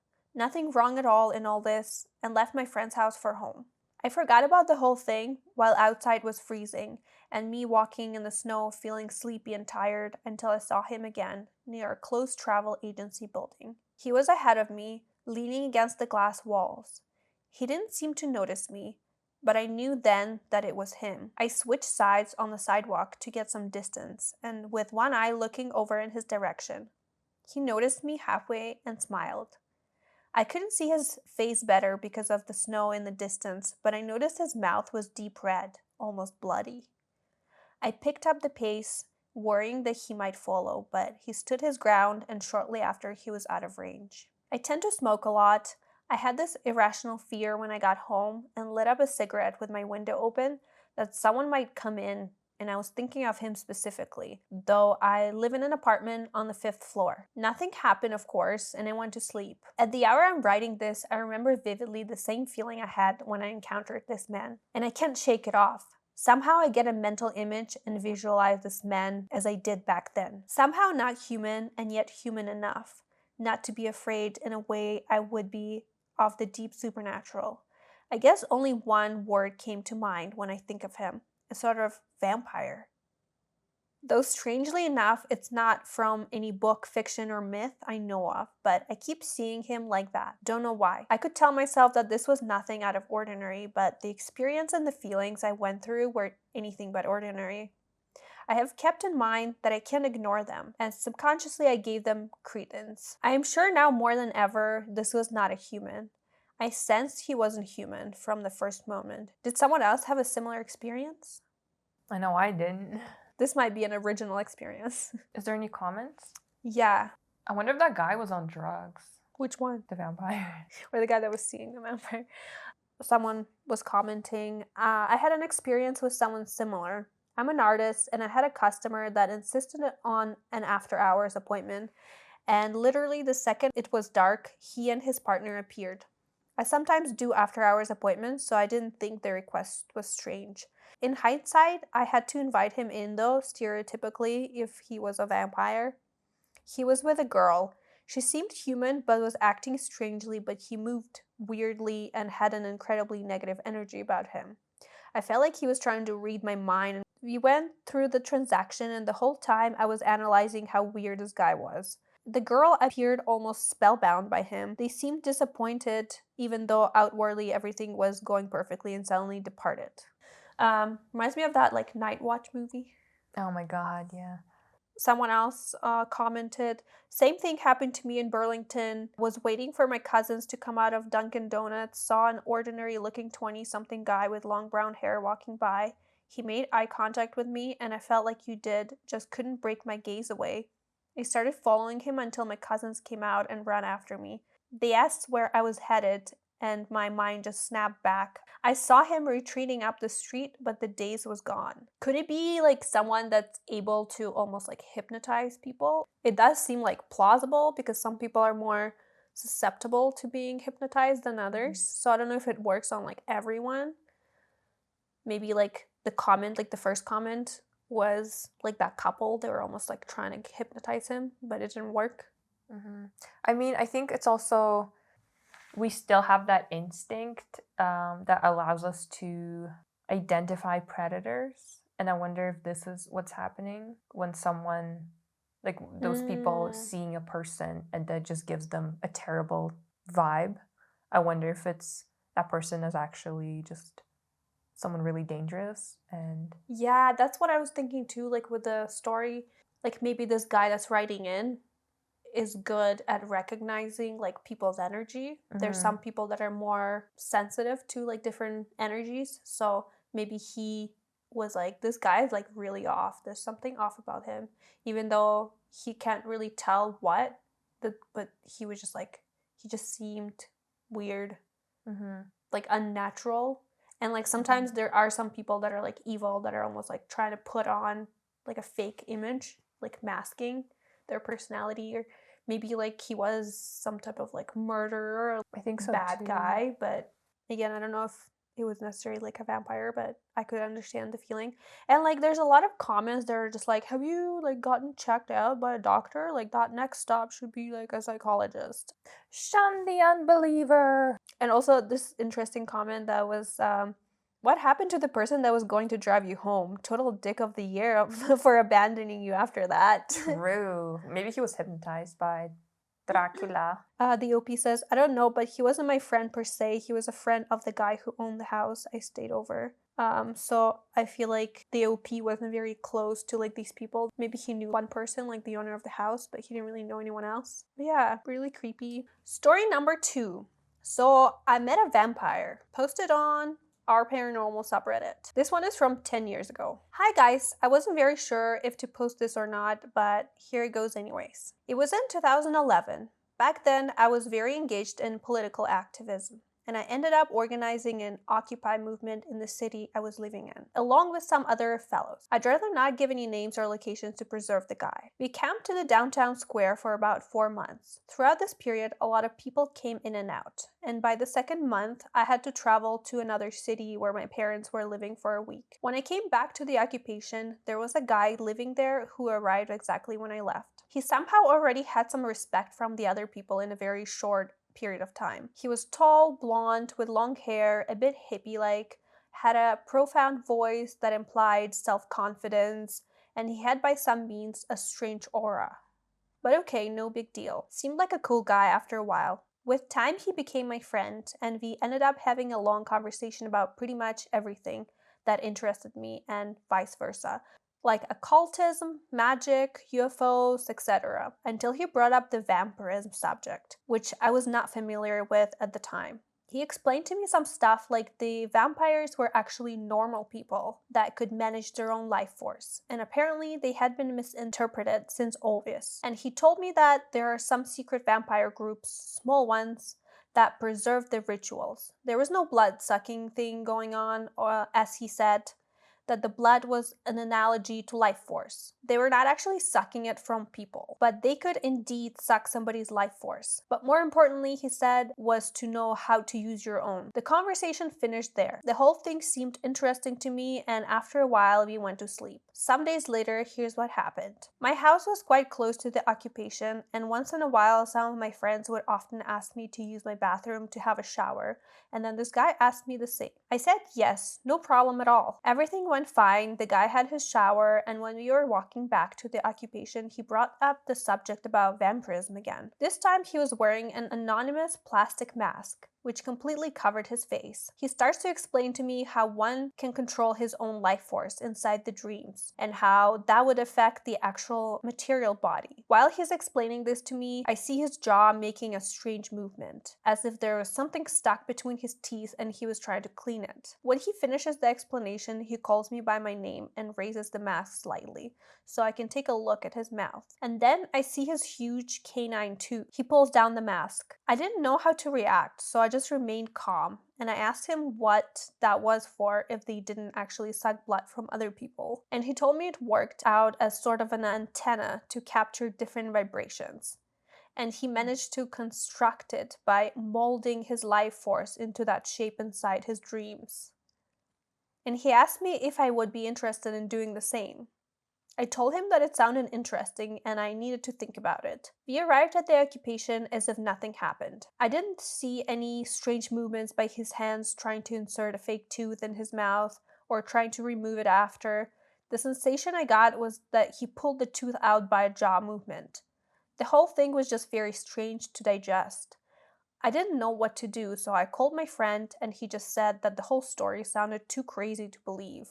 Speaker 2: at all in all this, and left my friend's house for home. I forgot about the whole thing while outside was freezing, and me walking in the snow feeling sleepy and tired until I saw him again near a closed travel agency building. He was ahead of me, leaning against the glass walls. He didn't seem to notice me, but I knew then that it was him. I switched sides on the sidewalk to get some distance, and with one eye looking over in his direction. He noticed me halfway and smiled. I couldn't see his face better because of the snow in the distance, but I noticed his mouth was deep red, almost bloody. I picked up the pace, worrying that he might follow, but he stood his ground, and shortly after he was out of range. I tend to smoke a lot. I had this irrational fear when I got home and lit up a cigarette with my window open that someone might come in, and I was thinking of him specifically, though I live in an apartment on the 5th floor. Nothing happened, of course, and I went to sleep. At the hour I'm writing this, I remember vividly the same feeling I had when I encountered this man, and I can't shake it off. Somehow I get a mental image and visualize this man as I did back then. Somehow not human, and yet human enough, not to be afraid in a way I would be of the deep supernatural. I guess only one word came to mind when I think of him. A sort of vampire. Though strangely enough, it's not from any book, fiction, or myth I know of, but I keep seeing him like that. Don't know why. I could tell myself that this was nothing out of ordinary, but the experience and the feelings I went through were anything but ordinary. I have kept in mind that I can't ignore them, and subconsciously I gave them credence. I am sure now more than ever this was not a human. I sensed he wasn't human from the first moment. Did someone else have a similar experience?
Speaker 1: I know I didn't.
Speaker 2: This might be an original experience.
Speaker 1: Is there any comments?
Speaker 2: Yeah.
Speaker 1: I wonder if that guy was on drugs.
Speaker 2: Which one?
Speaker 1: The vampire.
Speaker 2: Or the guy that was seeing the vampire. Someone was commenting, I had an experience with someone similar. I'm an artist, and I had a customer that insisted on an after-hours appointment, and literally the second it was dark, he and his partner appeared. I sometimes do after-hours appointments, so I didn't think the request was strange. In hindsight, I had to invite him in though, stereotypically, if he was a vampire. He was with a girl. She seemed human but was acting strangely, but he moved weirdly and had an incredibly negative energy about him. I felt like he was trying to read my mind. We went through the transaction, and the whole time I was analyzing how weird this guy was. The girl appeared almost spellbound by him. They seemed disappointed, even though outwardly everything was going perfectly, and suddenly departed. Reminds me of that Night Watch movie.
Speaker 1: Oh my god, yeah.
Speaker 2: Someone else commented, same thing happened to me in Burlington. Was waiting for my cousins to come out of Dunkin' Donuts, saw an ordinary looking 20-something guy with long brown hair walking by. He made eye contact with me, and I felt like you did, just couldn't break my gaze away. I started following him until my cousins came out and ran after me. They asked where I was headed, and my mind just snapped back. I saw him retreating up the street, but the daze was gone. Could it be like someone that's able to almost like hypnotize people? It does seem like plausible because some people are more susceptible to being hypnotized than others. So I don't know if it works on like everyone. Maybe like the first comment was like that couple, they were almost like trying to hypnotize him, but it didn't work.
Speaker 1: I mean, I think it's also, we still have that instinct that allows us to identify predators. And I wonder if this is what's happening when someone, like those people seeing a person and that just gives them a terrible vibe. I wonder if it's that person is actually just someone really dangerous. And
Speaker 2: Yeah, that's what I was thinking too, like with the story. Like maybe this guy that's writing in is good at recognizing like people's energy. There's some people that are more sensitive to like different energies. So maybe he was like, this guy is like really off. There's something off about him, even though he can't really tell what. But he was just like, he just seemed weird, like unnatural. And like sometimes there are some people that are like evil that are almost like trying to put on like a fake image, like masking their personality, or maybe like he was some type of like murderer or
Speaker 1: I think so
Speaker 2: bad
Speaker 1: too.
Speaker 2: guy. But again, I don't know if it was necessarily like a vampire, but I could understand the feeling. And like there's a lot of comments that are just like, have you like gotten checked out by a doctor? Like that next stop should be like a psychologist.
Speaker 1: Shun the unbeliever.
Speaker 2: And also this interesting comment that was what happened to the person that was going to drive you home? Total dick of the year for abandoning you after that.
Speaker 1: True. Maybe he was hypnotized by Dracula.
Speaker 2: The OP says, I don't know, but he wasn't my friend per se. He was a friend of the guy who owned the house I stayed over. So I feel like the OP wasn't very close to like these people. Maybe he knew one person, like the owner of the house, but he didn't really know anyone else. But yeah, really creepy. Story number 2. So I met a vampire. Posted on our paranormal subreddit. This one is from 10 years ago. Hi guys, I wasn't very sure if to post this or not, but here it goes anyways. It was in 2011. Back then, I was very engaged in political activism, and I ended up organizing an Occupy movement in the city I was living in, along with some other fellows. I'd rather not give any names or locations to preserve the guy. We camped in the downtown square for about 4 months. Throughout this period, a lot of people came in and out, and by the second month, I had to travel to another city where my parents were living for a week. When I came back to the occupation, there was a guy living there who arrived exactly when I left. He somehow already had some respect from the other people in a very short period of time. He was tall, blonde, with long hair, a bit hippie-like, had a profound voice that implied self-confidence, and he had by some means a strange aura. But okay, no big deal. Seemed like a cool guy after a while. With time, he became my friend, and we ended up having a long conversation about pretty much everything that interested me, and vice versa, like occultism, magic, UFOs, etc., until he brought up the vampirism subject, which I was not familiar with at the time. He explained to me some stuff like the vampires were actually normal people that could manage their own life force, and apparently they had been misinterpreted since always. And he told me that there are some secret vampire groups, small ones, that preserve the rituals. There was no blood sucking thing going on, or as he said, that the blood was an analogy to life force. They were not actually sucking it from people, but they could indeed suck somebody's life force. But more importantly, he said, was to know how to use your own. The conversation finished there. The whole thing seemed interesting to me, and after a while, we went to sleep. Some days later, here's what happened. My house was quite close to the occupation, and once in a while, some of my friends would often ask me to use my bathroom to have a shower, and then this guy asked me the same. I said yes, no problem at all. Everything went fine, the guy had his shower, and when we were walking back to the occupation, he brought up the subject about vampirism again. This time he was wearing an anonymous plastic mask, which completely covered his face. He starts to explain to me how one can control his own life force inside the dreams, and how that would affect the actual material body. While he's explaining this to me, I see his jaw making a strange movement, as if there was something stuck between his teeth and he was trying to clean it. When he finishes the explanation, he calls me by my name and raises the mask slightly, so I can take a look at his mouth. And then I see his huge canine tooth. He pulls down the mask. I didn't know how to react, so I just remained calm, and I asked him what that was for if they didn't actually suck blood from other people. And he told me it worked out as sort of an antenna to capture different vibrations. And he managed to construct it by molding his life force into that shape inside his dreams. And he asked me if I would be interested in doing the same. I told him that it sounded interesting and I needed to think about it. We arrived at the occupation as if nothing happened. I didn't see any strange movements by his hands trying to insert a fake tooth in his mouth or trying to remove it after. The sensation I got was that he pulled the tooth out by a jaw movement. The whole thing was just very strange to digest. I didn't know what to do, so I called my friend and he just said that the whole story sounded too crazy to believe.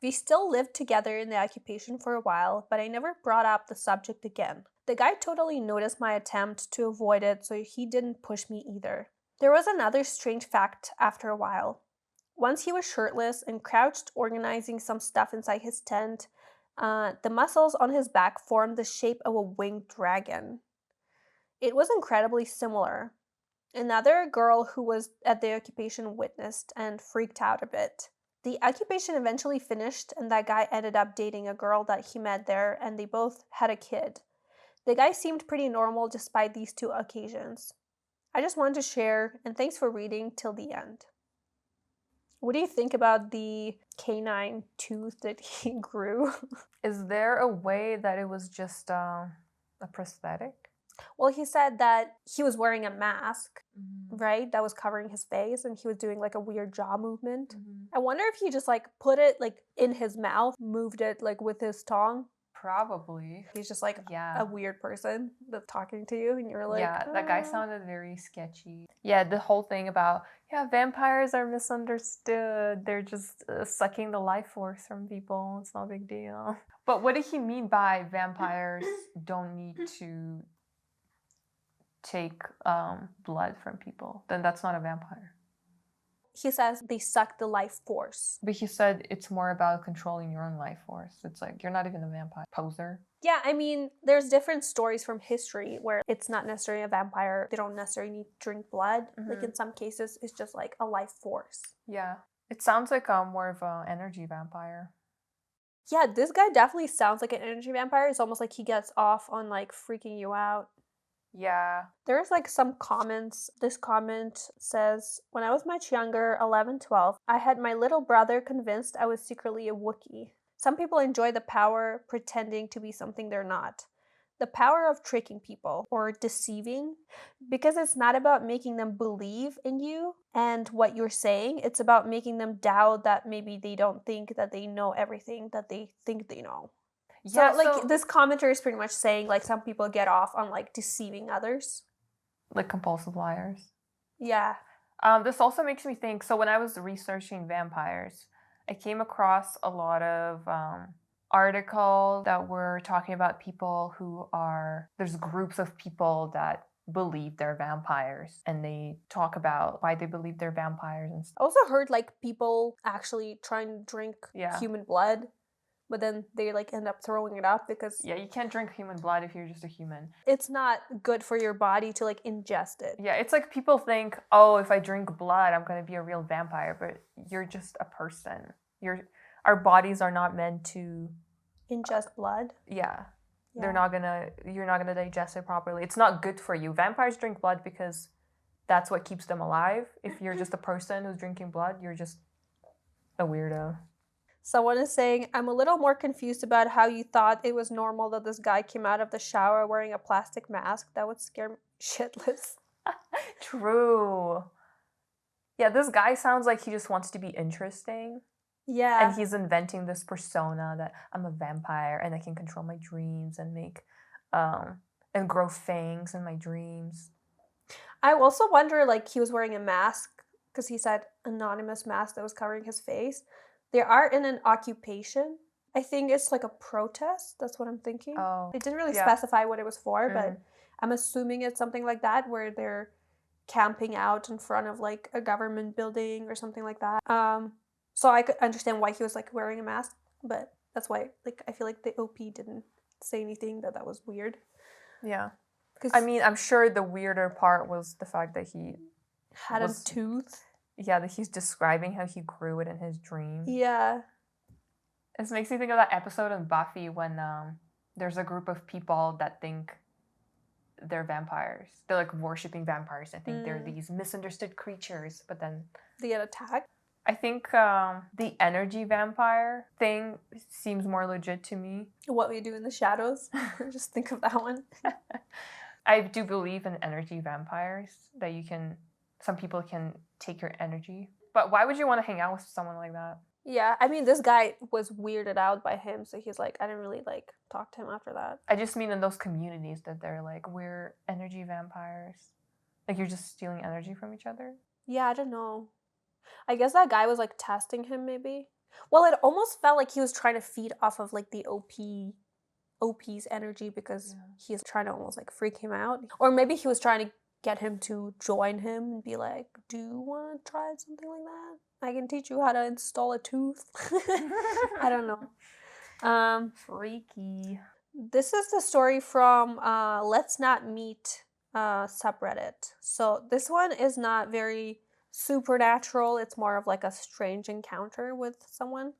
Speaker 2: We still lived together in the occupation for a while, but I never brought up the subject again. The guy totally noticed my attempt to avoid it, so he didn't push me either. There was another strange fact after a while. Once he was shirtless and crouched organizing some stuff inside his tent, the muscles on his back formed the shape of a winged dragon. It was incredibly similar. Another girl who was at the occupation witnessed and freaked out a bit. The occupation eventually finished, and that guy ended up dating a girl that he met there, and they both had a kid. The guy seemed pretty normal despite these two occasions. I just wanted to share, and thanks for reading till the end. What do you think about the canine tooth that he grew?
Speaker 1: Is there a way that it was just a prosthetic?
Speaker 2: Well, he said that he was wearing a mask,
Speaker 1: Mm-hmm.
Speaker 2: right, that was covering his face, and he was doing like a weird jaw movement.
Speaker 1: Mm-hmm.
Speaker 2: I wonder if he just like put it like in his mouth, moved it like with his tongue.
Speaker 1: Probably.
Speaker 2: He's just like
Speaker 1: Yeah.
Speaker 2: a weird person that's talking to you, and you're like,
Speaker 1: Yeah, that guy sounded very sketchy. Yeah, the whole thing about, yeah, vampires are misunderstood. They're just sucking the life force from people. It's not a big deal. But what did he mean by vampires don't need to take blood from people? Then that's not a vampire.
Speaker 2: He says they suck the life force.
Speaker 1: But he said it's more about controlling your own life force. It's like, you're not even a vampire. Poser.
Speaker 2: Yeah, I mean, there's different stories from history where it's not necessarily a vampire. They don't necessarily need to drink blood. Like in some cases, it's just like a life force.
Speaker 1: Yeah. It sounds like more of an energy vampire.
Speaker 2: Yeah, this guy definitely sounds like an energy vampire. It's almost like he gets off on like freaking you out.
Speaker 1: Yeah.
Speaker 2: There's like some comments. This comment says, when I was much younger, 11, 12, I had my little brother convinced I was secretly a Wookiee. Some people enjoy the power pretending to be something they're not. The power of tricking people or deceiving, because it's not about making them believe in you and what you're saying. It's about making them doubt that maybe they don't think that they know everything that they think they know.
Speaker 1: Yeah,
Speaker 2: So this commenter is pretty much saying like some people get off on like deceiving others.
Speaker 1: like compulsive liars.
Speaker 2: Yeah.
Speaker 1: This also makes me think, so when I was researching vampires, I came across a lot of articles that were talking about people who there's groups of people that believe they're vampires, and they talk about why they believe they're vampires and stuff.
Speaker 2: I also heard like people actually trying to drink human blood, but then they like end up throwing it up because
Speaker 1: you can't drink human blood if you're just a human.
Speaker 2: It's not good for your body to like ingest it.
Speaker 1: Yeah, it's like people think, oh, if I drink blood, I'm going to be a real vampire, but you're just a person. Our bodies are not meant to
Speaker 2: ingest blood.
Speaker 1: Yeah. You're not gonna digest it properly. It's not good for you. Vampires drink blood because that's what keeps them alive. If you're just a person who's drinking blood, you're just a weirdo.
Speaker 2: Someone is saying, I'm a little more confused about how you thought it was normal that this guy came out of the shower wearing a plastic mask. That would scare me shitless.
Speaker 1: True. Yeah, this guy sounds like he just wants to be interesting.
Speaker 2: Yeah.
Speaker 1: And he's inventing this persona that I'm a vampire and I can control my dreams and make and grow fangs in my dreams.
Speaker 2: I also wonder, like, he was wearing a mask because he said anonymous mask that was covering his face. They are in an occupation. I think it's like a protest. That's what I'm thinking.
Speaker 1: Oh,
Speaker 2: It didn't really
Speaker 1: yeah.
Speaker 2: specify what it was for,
Speaker 1: Mm.
Speaker 2: but I'm assuming it's something like that where they're camping out in front of like a government building or something like that. So I could understand why he was like wearing a mask, but that's why like I feel like the OP didn't say anything that was weird.
Speaker 1: Yeah.
Speaker 2: Because
Speaker 1: I mean, I'm sure the weirder part was the fact that he
Speaker 2: had a
Speaker 1: was,
Speaker 2: tooth.
Speaker 1: yeah, that he's describing how he grew it in his dream.
Speaker 2: Yeah.
Speaker 1: This makes me think of that episode in Buffy when there's a group of people that think they're vampires. They're like worshipping vampires. I think they're these misunderstood creatures, but then
Speaker 2: They get attacked.
Speaker 1: I think the energy vampire thing seems more legit to me.
Speaker 2: What we do in the shadows. Just think of that one.
Speaker 1: I do believe in energy vampires, that some people can take your energy. But why would you want to hang out with someone like that?
Speaker 2: Yeah, I mean, this guy was weirded out by him, so he's like, I didn't really like talk to him after that.
Speaker 1: I just mean in those communities that they're like, we're energy vampires. Like you're just stealing energy from each other.
Speaker 2: Yeah, I don't know. I guess that guy was like testing him, maybe. Well, it almost felt like he was trying to feed off of like the OP's energy because he's trying to almost like freak him out. Or maybe he was trying to get him to join him and be like, do you want to try something like that? I can teach you how to install a tooth. I don't know.
Speaker 1: Freaky.
Speaker 2: This is the story from Let's Not Meet subreddit. So this one is not very supernatural. It's more of like a strange encounter with someone.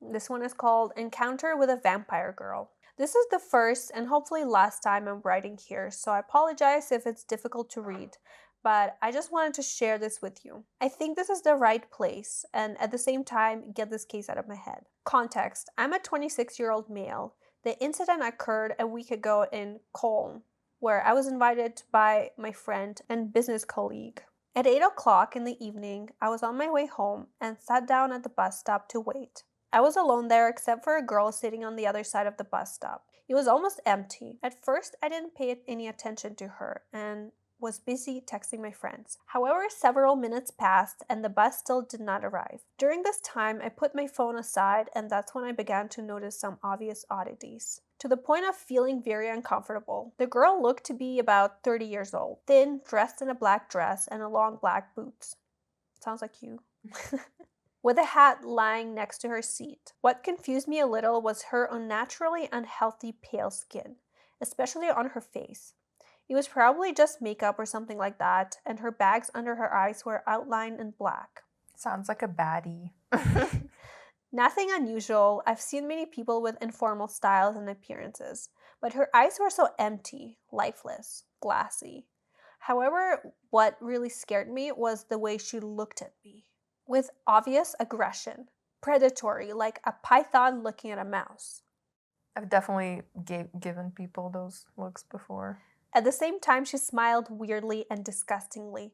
Speaker 2: This one is called Encounter with a Vampire Girl. This is the first and hopefully last time I'm writing here, so I apologize if it's difficult to read, but I just wanted to share this with you. I think this is the right place, and at the same time, get this case out of my head. Context: I'm a 26-year-old male. The incident occurred a week ago in Köln, where I was invited by my friend and business colleague. At 8 o'clock in the evening, I was on my way home and sat down at the bus stop to wait. I was alone there except for a girl sitting on the other side of the bus stop. It was almost empty. At first, I didn't pay any attention to her and was busy texting my friends. However, several minutes passed and the bus still did not arrive. During this time, I put my phone aside, and that's when I began to notice some obvious oddities, to the point of feeling very uncomfortable. The girl looked to be about 30 years old, thin, dressed in a black dress and long black boots. Sounds like you. With a hat lying next to her seat. What confused me a little was her unnaturally unhealthy pale skin, especially on her face. It was probably just makeup or something like that, and her bags under her eyes were outlined in black.
Speaker 1: Sounds like a baddie.
Speaker 2: Nothing unusual. I've seen many people with informal styles and appearances, but her eyes were so empty, lifeless, glassy. However, what really scared me was the way she looked at me. With obvious aggression, predatory, like a python looking at a mouse.
Speaker 1: I've definitely given people those looks before.
Speaker 2: At the same time, she smiled weirdly and disgustingly,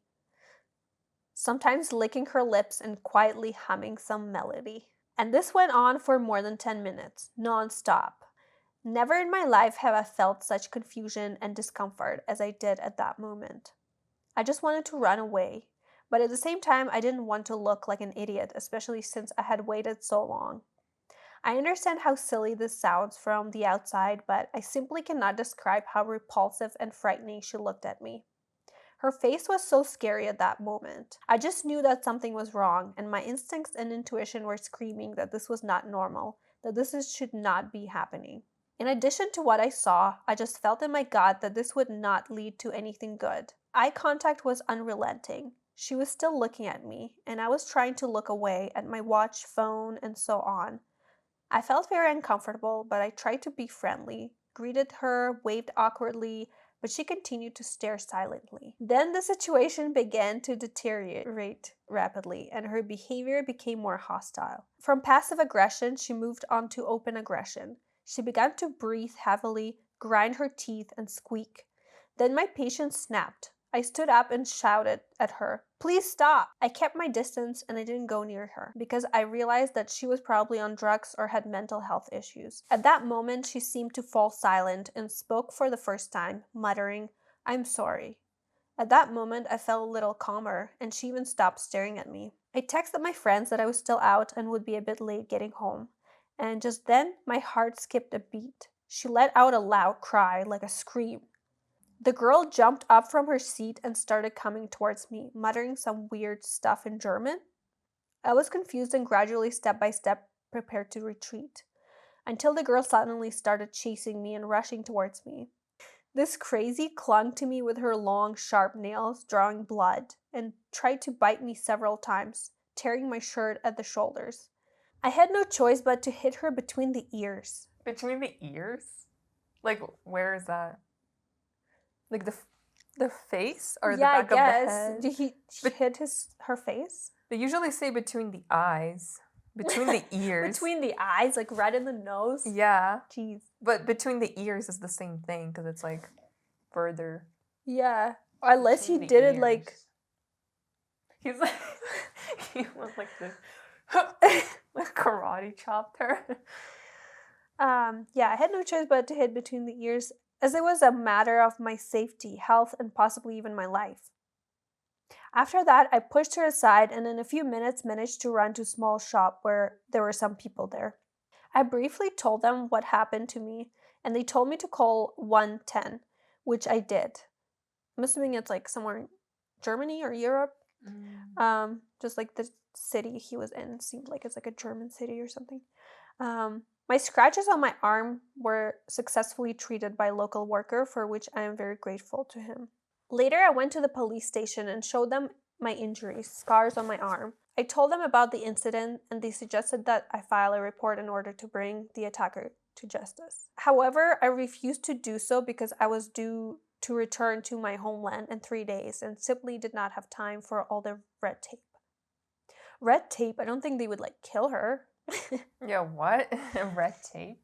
Speaker 2: sometimes licking her lips and quietly humming some melody. And this went on for more than 10 minutes, non-stop. Never in my life have I felt such confusion and discomfort as I did at that moment. I just wanted to run away. But at the same time, I didn't want to look like an idiot, especially since I had waited so long. I understand how silly this sounds from the outside, but I simply cannot describe how repulsive and frightening she looked at me. Her face was so scary at that moment. I just knew that something was wrong, and my instincts and intuition were screaming that this was not normal, that should not be happening. In addition to what I saw, I just felt in my gut that this would not lead to anything good. Eye contact was unrelenting. She was still looking at me, and I was trying to look away at my watch, phone, and so on. I felt very uncomfortable, but I tried to be friendly, greeted her, waved awkwardly, but she continued to stare silently. Then the situation began to deteriorate rapidly, and her behavior became more hostile. From passive aggression, she moved on to open aggression. She began to breathe heavily, grind her teeth, and squeak. Then my patience snapped. I stood up and shouted at her, "Please stop!" I kept my distance and I didn't go near her because I realized that she was probably on drugs or had mental health issues. At that moment, she seemed to fall silent and spoke for the first time, muttering, I'm sorry. At that moment, I felt a little calmer, and she even stopped staring at me. I texted my friends that I was still out and would be a bit late getting home. And just then, my heart skipped a beat. She let out a loud cry, like a scream. The girl jumped up from her seat and started coming towards me, muttering some weird stuff in German. I was confused and gradually, step by step, prepared to retreat, until the girl suddenly started chasing me and rushing towards me. This crazy clung to me with her long, sharp nails, drawing blood, and tried to bite me several times, tearing my shirt at the shoulders. I had no choice but to hit her between the ears.
Speaker 1: Between the ears? Like, where is that? Like the face or the
Speaker 2: Yeah, I
Speaker 1: back of the
Speaker 2: guess.
Speaker 1: head?
Speaker 2: Did he hit her face?
Speaker 1: They usually say between the eyes, between the ears.
Speaker 2: Between the eyes, like right in the nose?
Speaker 1: Yeah.
Speaker 2: Jeez.
Speaker 1: But between the ears is the same thing because it's like further.
Speaker 2: Yeah. Unless he
Speaker 1: between the
Speaker 2: did it like.
Speaker 1: ears. He's like, he was like this. Like karate chopped her.
Speaker 2: Yeah, I had no choice but to hit between the ears, as it was a matter of my safety, health, and possibly even my life. After that, I pushed her aside and in a few minutes managed to run to a small shop where there were some people there. I briefly told them what happened to me, and they told me to call 110, which I did. I'm assuming it's like somewhere in Germany or Europe. Just like the city he was in seemed like it's like a German city or something. My scratches on my arm were successfully treated by a local worker, for which I am very grateful to him. Later, I went to the police station and showed them my injuries, scars on my arm. I told them about the incident, and they suggested that I file a report in order to bring the attacker to justice. However, I refused to do so because I was due to return to my homeland in 3 days and simply did not have time for all the red tape. Red tape? I don't think they would like kill her.
Speaker 1: Yeah, what? Red tape?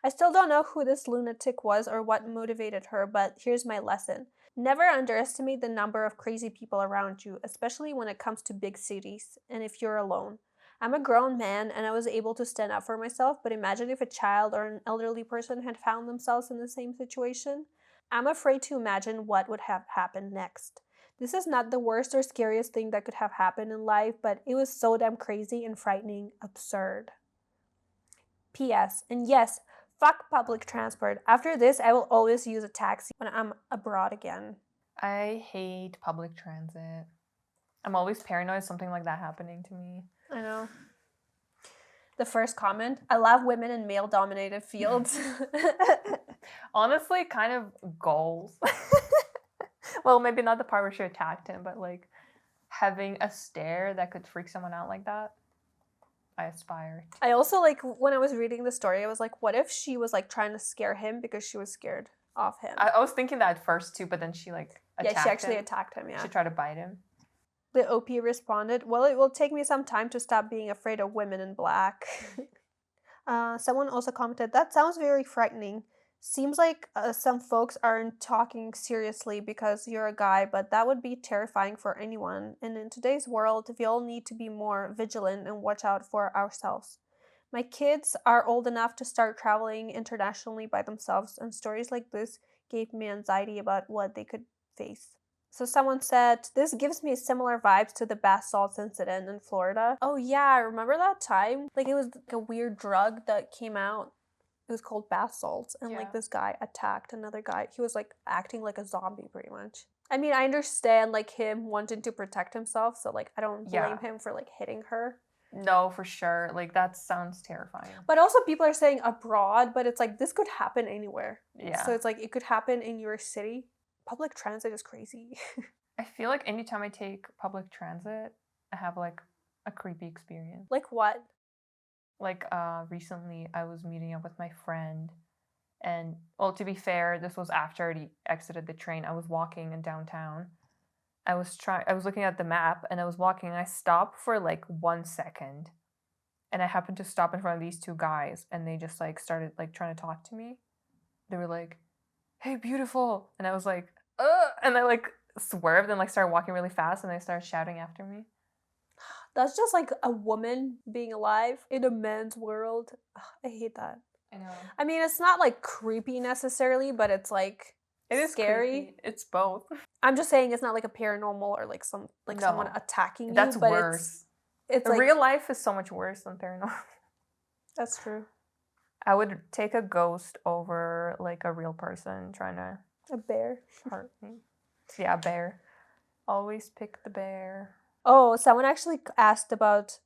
Speaker 2: I still don't know who this lunatic was or what motivated her, but here's my lesson. Never underestimate the number of crazy people around you, especially when it comes to big cities and if you're alone. I'm a grown man and I was able to stand up for myself, but imagine if a child or an elderly person had found themselves in the same situation. I'm afraid to imagine what would have happened next. This is not the worst or scariest thing that could have happened in life, but it was so damn crazy and frightening, absurd. P.S. And yes, fuck public transport. After this, I will always use a taxi when I'm abroad again.
Speaker 1: I hate public transit. I'm always paranoid of something like that happening to me.
Speaker 2: I know. The first comment, I love women in male-dominated fields.
Speaker 1: Honestly, kind of goals. Well, maybe not the part where she attacked him, but like having a stare that could freak someone out like that. I aspire to.
Speaker 2: I also like when I was reading the story, I was like, what if she was like trying to scare him because she was scared of him?
Speaker 1: I was thinking that at first too, but then she like attacked
Speaker 2: she actually
Speaker 1: him.
Speaker 2: attacked him, yeah.
Speaker 1: She tried to bite him.
Speaker 2: The OP responded, well, it will take me some time to stop being afraid of women in black. Someone also commented, that sounds very frightening. Seems like some folks aren't talking seriously because you're a guy, but that would be terrifying for anyone. And in today's world, we all need to be more vigilant and watch out for ourselves. My kids are old enough to start traveling internationally by themselves, and stories like this gave me anxiety about what they could face. So someone said, this gives me similar vibes to the bath salts incident in Florida. Oh yeah, I remember that time? Like it was like a weird drug that came out. It was called bath salts, and like this guy attacked another guy. He was like acting like a zombie pretty much. I mean, I understand like him wanting to protect himself, so like I don't blame him for like hitting her.
Speaker 1: No, for sure. Like that sounds terrifying.
Speaker 2: But also people are saying abroad, but it's like this could happen anywhere.
Speaker 1: Yeah.
Speaker 2: So it's like it could happen in your city. Public transit is crazy.
Speaker 1: I feel like anytime I take public transit, I have like a creepy experience.
Speaker 2: Like what?
Speaker 1: Like recently I was meeting up with my friend, and well, to be fair, this was after I already exited the train. I was walking in downtown. I was looking at the map and I was walking and I stopped for like 1 second. And I happened to stop in front of these two guys and they just like started like trying to talk to me. They were like, "Hey, beautiful." And I was like, and I like swerved and like started walking really fast and they started shouting after me.
Speaker 2: That's just like a woman being alive in a man's world. Ugh, I hate that.
Speaker 1: I know.
Speaker 2: I mean, it's not like creepy necessarily, but it's like
Speaker 1: It is
Speaker 2: scary.
Speaker 1: creepy. It's both.
Speaker 2: I'm just saying it's not like a paranormal or like someone
Speaker 1: No,
Speaker 2: attacking you,
Speaker 1: that's
Speaker 2: but
Speaker 1: worse.
Speaker 2: it's like
Speaker 1: Real life is so much worse than paranormal.
Speaker 2: that's true.
Speaker 1: I would take a ghost over like a real person trying to
Speaker 2: A bear.
Speaker 1: hurt me. Yeah, bear. Always pick the bear.
Speaker 2: Oh, someone actually asked about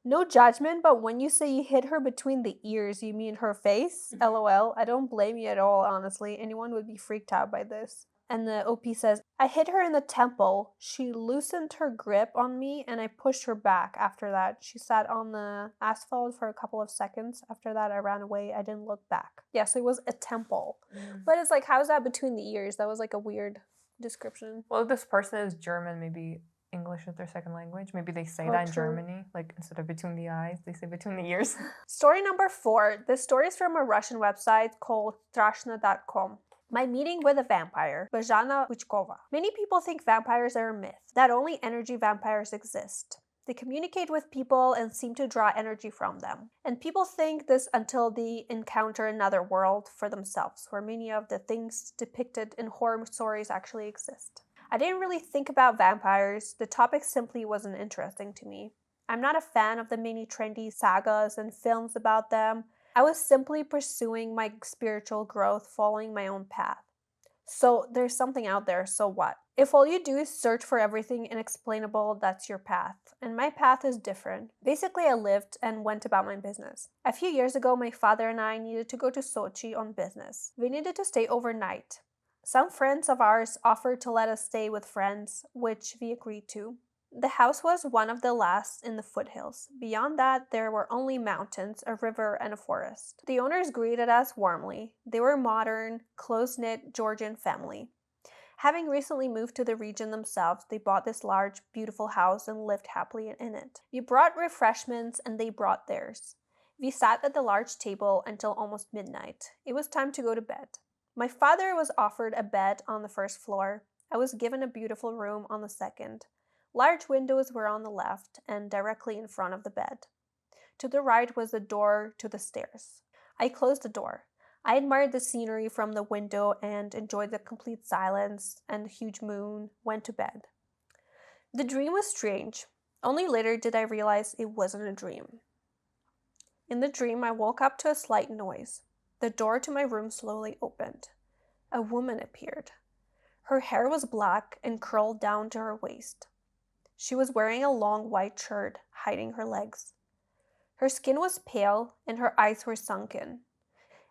Speaker 2: no judgment, but when you say you hit her between the ears, you mean her face? LOL. I don't blame you at all, honestly. Anyone would be freaked out by this. And the OP says, I hit her in the temple. She loosened her grip on me and I pushed her back after that. She sat on the asphalt for a couple of seconds. After that, I ran away. I didn't look back. Yeah, so it was a temple. But it's like, how's that between the ears? That was like a weird description.
Speaker 1: Well, if this person is German, maybe English is their second language. Maybe they say that in Germany. Like instead of between the eyes, they say between the ears.
Speaker 2: Story number 4. This story is from a Russian website called strashno.com. My meeting with a vampire, Bojana Uchkova. Many people think vampires are a myth, that only energy vampires exist. They communicate with people and seem to draw energy from them. And people think this until they encounter another world for themselves, where many of the things depicted in horror stories actually exist. I didn't really think about vampires. The topic simply wasn't interesting to me. I'm not a fan of the many trendy sagas and films about them. I was simply pursuing my spiritual growth, following my own path. So there's something out there, so what? If all you do is search for everything inexplainable, that's your path. And my path is different. Basically, I lived and went about my business. A few years ago, my father and I needed to go to Sochi on business. We needed to stay overnight. Some friends of ours offered to let us stay with friends, which we agreed to. The house was one of the last in the foothills. Beyond that, there were only mountains, a river, and a forest. The owners greeted us warmly. They were a modern, close-knit Georgian family. Having recently moved to the region themselves, they bought this large, beautiful house and lived happily in it. We brought refreshments and they brought theirs. We sat at the large table until almost midnight. It was time to go to bed. My father was offered a bed on the first floor. I was given a beautiful room on the second. Large windows were on the left and directly in front of the bed. To the right was the door to the stairs. I closed the door. I admired the scenery from the window and enjoyed the complete silence and the huge moon, went to bed. The dream was strange. Only later did I realize it wasn't a dream. In the dream, I woke up to a slight noise. The door to my room slowly opened. A woman appeared. Her hair was black and curled down to her waist. She was wearing a long white shirt, hiding her legs. Her skin was pale and her eyes were sunken.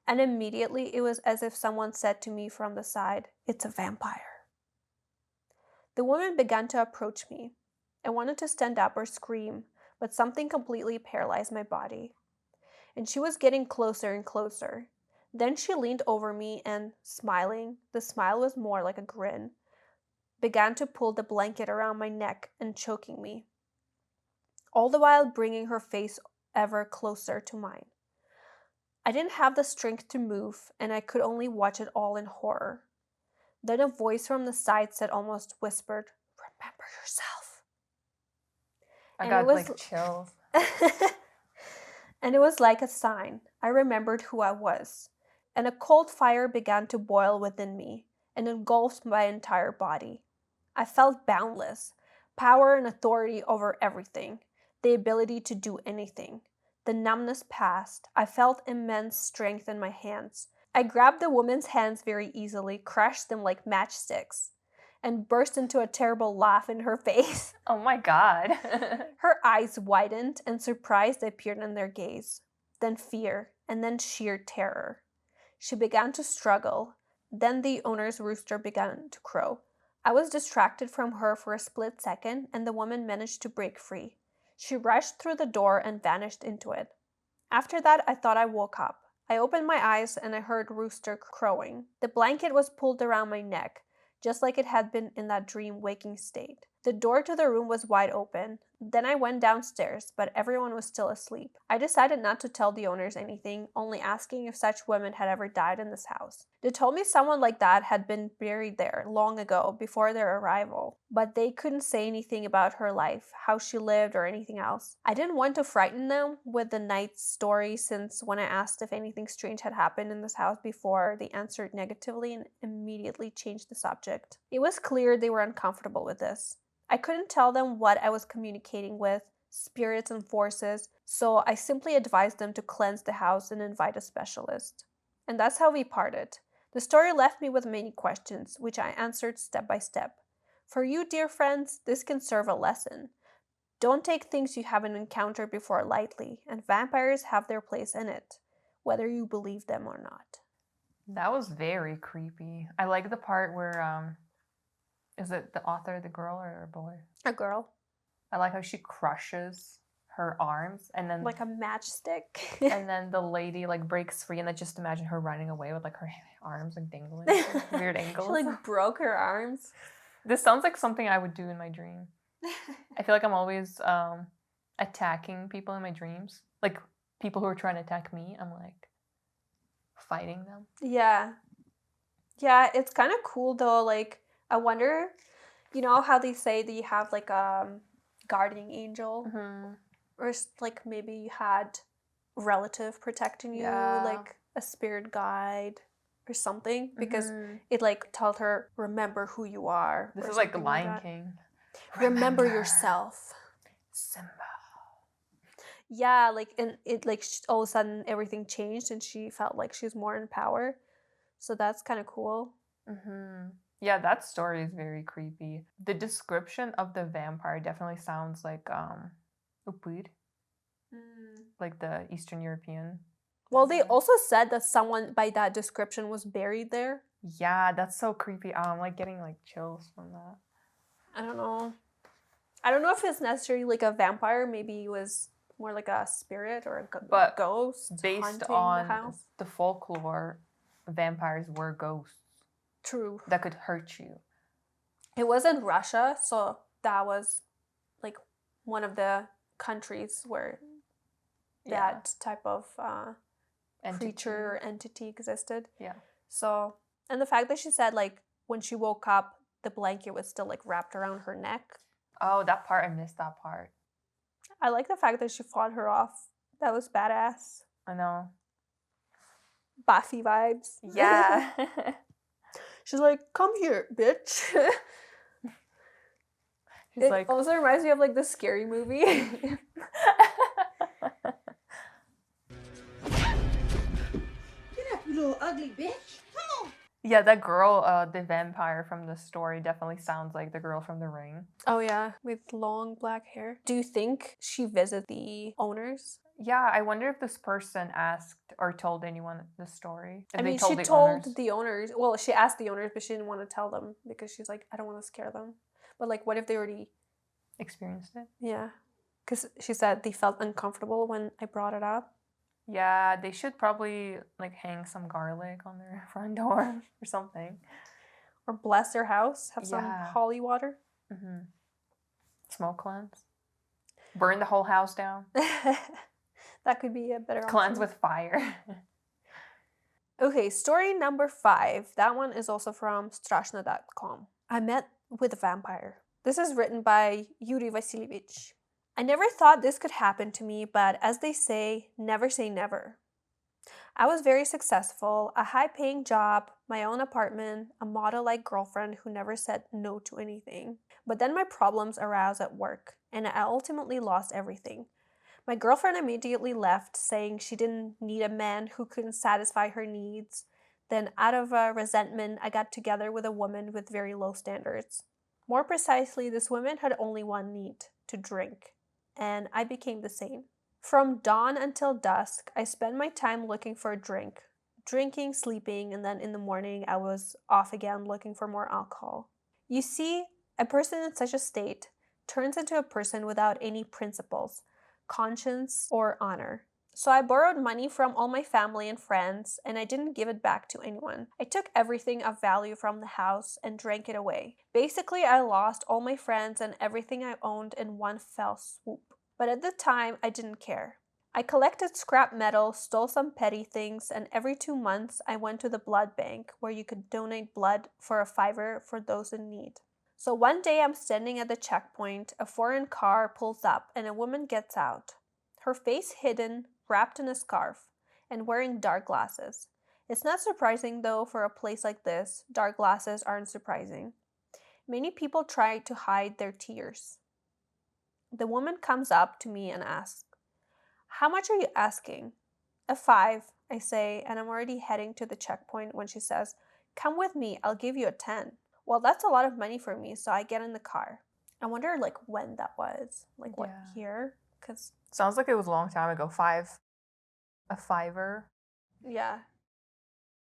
Speaker 2: And immediately it was as if someone said to me from the side, "It's a vampire." The woman began to approach me. I wanted to stand up or scream, but something completely paralyzed my body. And she was getting closer and closer. Then she leaned over me and, smiling, the smile was more like a grin, began to pull the blanket around my neck and choking me, all the while bringing her face ever closer to mine. I didn't have the strength to move, and I could only watch it all in horror. Then a voice from the side said, almost whispered, "Remember yourself."
Speaker 1: I got like chills.
Speaker 2: And it was like a sign. I remembered who I was, and a cold fire began to boil within me and engulfed my entire body. I felt boundless, power and authority over everything, the ability to do anything. The numbness passed. I felt immense strength in my hands. I grabbed the woman's hands very easily, crushed them like matchsticks, and burst into a terrible laugh in her face.
Speaker 1: Oh my god.
Speaker 2: Her eyes widened, and surprise appeared in their gaze. Then fear, and then sheer terror. She began to struggle. Then the owner's rooster began to crow. I was distracted from her for a split second, and the woman managed to break free. She rushed through the door and vanished into it. After that, I thought I woke up. I opened my eyes and I heard rooster crowing. The blanket was pulled around my neck, just like it had been in that dream waking state. The door to the room was wide open. Then I went downstairs, but everyone was still asleep. I decided not to tell the owners anything, only asking if such women had ever died in this house. They told me someone like that had been buried there long ago, before their arrival, but they couldn't say anything about her life, how she lived, or anything else. I didn't want to frighten them with the night's story, since when I asked if anything strange had happened in this house before, they answered negatively and immediately changed the subject. It was clear they were uncomfortable with this. I couldn't tell them what I was communicating with, spirits and forces, so I simply advised them to cleanse the house and invite a specialist. And that's how we parted. The story left me with many questions, which I answered step by step. For you, dear friends, this can serve a lesson. Don't take things you haven't encountered before lightly, and vampires have their place in it, whether you believe them or not.
Speaker 1: That was very creepy. I like the part where is it the author, the girl or a boy?
Speaker 2: A girl.
Speaker 1: I like how she crushes her arms and then
Speaker 2: Like a matchstick.
Speaker 1: and then the lady like breaks free, and I just imagine her running away with like her arms like dangling, weird angles.
Speaker 2: She like broke her arms.
Speaker 1: This sounds like something I would do in my dream. I feel like I'm always attacking people in my dreams. Like people who are trying to attack me, I'm like fighting them.
Speaker 2: Yeah. Yeah, it's kind of cool though. Like, I wonder, you know how they say that you have like a guardian angel?
Speaker 1: Mm-hmm.
Speaker 2: Or like maybe you had a relative protecting you,
Speaker 1: Yeah.
Speaker 2: like a spirit guide or something, because it like told her, remember who you are.
Speaker 1: This
Speaker 2: or
Speaker 1: is like
Speaker 2: something
Speaker 1: Lion
Speaker 2: that.
Speaker 1: King.
Speaker 2: Remember yourself.
Speaker 1: Simba.
Speaker 2: Yeah, like, and it like all of a sudden everything changed and she felt like she was more in power. So that's kind of cool.
Speaker 1: Mm-hmm. Yeah, that story is very creepy. The description of the vampire definitely sounds like upud, like the Eastern European.
Speaker 2: Well, they also said that someone by that description was buried there.
Speaker 1: Yeah, that's so creepy. I'm like getting like chills from that.
Speaker 2: I don't know. I don't know if it's necessarily like a vampire. Maybe it was more like a spirit or a ghost
Speaker 1: based
Speaker 2: haunting
Speaker 1: on
Speaker 2: the house.
Speaker 1: the folklore, vampires were ghosts
Speaker 2: True.
Speaker 1: that could hurt you.
Speaker 2: It was in Russia, so that was like one of the countries where that type of creature or entity existed.
Speaker 1: Yeah.
Speaker 2: So, and the fact that she said like when she woke up, the blanket was still like wrapped around her neck.
Speaker 1: Oh, that part, I missed that part.
Speaker 2: I like the fact that she fought her off. That was badass.
Speaker 1: I know.
Speaker 2: Buffy vibes.
Speaker 1: Yeah.
Speaker 2: She's like, come here, bitch.
Speaker 1: She's like,
Speaker 2: also reminds me of like the Scary Movie.
Speaker 3: Get up, you little ugly bitch. Come on.
Speaker 1: yeah, that girl, the vampire from the story definitely sounds like the girl from The Ring.
Speaker 2: Oh yeah, with long black hair. Do you think she visited the owners?
Speaker 1: Yeah, I wonder if this person asked or told anyone the story. If
Speaker 2: I mean,
Speaker 1: they
Speaker 2: she
Speaker 1: the
Speaker 2: told
Speaker 1: owners.
Speaker 2: the owners. Well, she asked the owners, but she didn't want to tell them because she's like, I don't want to scare them. But like, what if they already
Speaker 1: experienced it?
Speaker 2: Yeah, because she said they felt uncomfortable when I brought it up.
Speaker 1: Yeah, they should probably like hang some garlic on their front door or something.
Speaker 2: Or bless their house, have some holy water.
Speaker 1: Mm-hmm. Smoke cleanse. Burn the whole house down.
Speaker 2: That could be a better
Speaker 1: Cleanse
Speaker 2: option.
Speaker 1: with fire.
Speaker 2: Okay, story number 5. That one is also from strashno.com. I met with a vampire. This is written by Yuri Vasilievich. I never thought this could happen to me, but as they say never. I was very successful, a high-paying job, my own apartment, a model-like girlfriend who never said no to anything. But then my problems arose at work, and I ultimately lost everything. My girlfriend immediately left, saying she didn't need a man who couldn't satisfy her needs. Then, out of resentment, I got together with a woman with very low standards. More precisely, this woman had only one need, to drink. And I became the same. From dawn until dusk, I spent my time looking for a drink. Drinking, sleeping, and then in the morning I was off again looking for more alcohol. You see, a person in such a state turns into a person without any principles, conscience, or honor. So I borrowed money from all my family and friends, and I didn't give it back to anyone. I took everything of value from the house and drank it away. Basically, I lost all my friends and everything I owned in one fell swoop. But at the time, I didn't care. I collected scrap metal, stole some petty things, and every 2 months I went to the blood bank where you could donate blood for a $5 for those in need. So one day I'm standing at the checkpoint, a foreign car pulls up, and a woman gets out. Her face hidden, wrapped in a scarf, and wearing dark glasses. It's not surprising though, for a place like this, dark glasses aren't surprising. Many people try to hide their tears. The woman comes up to me and asks, "How much are you asking?" "A 5, I say, and I'm already heading to the checkpoint when she says, "Come with me, I'll give you a 10. Well, that's a lot of money for me, so I get in the car. I wonder when that was. What
Speaker 1: Yeah.
Speaker 2: year? Because,
Speaker 1: Sounds like it was a long time ago. A $5.
Speaker 2: yeah,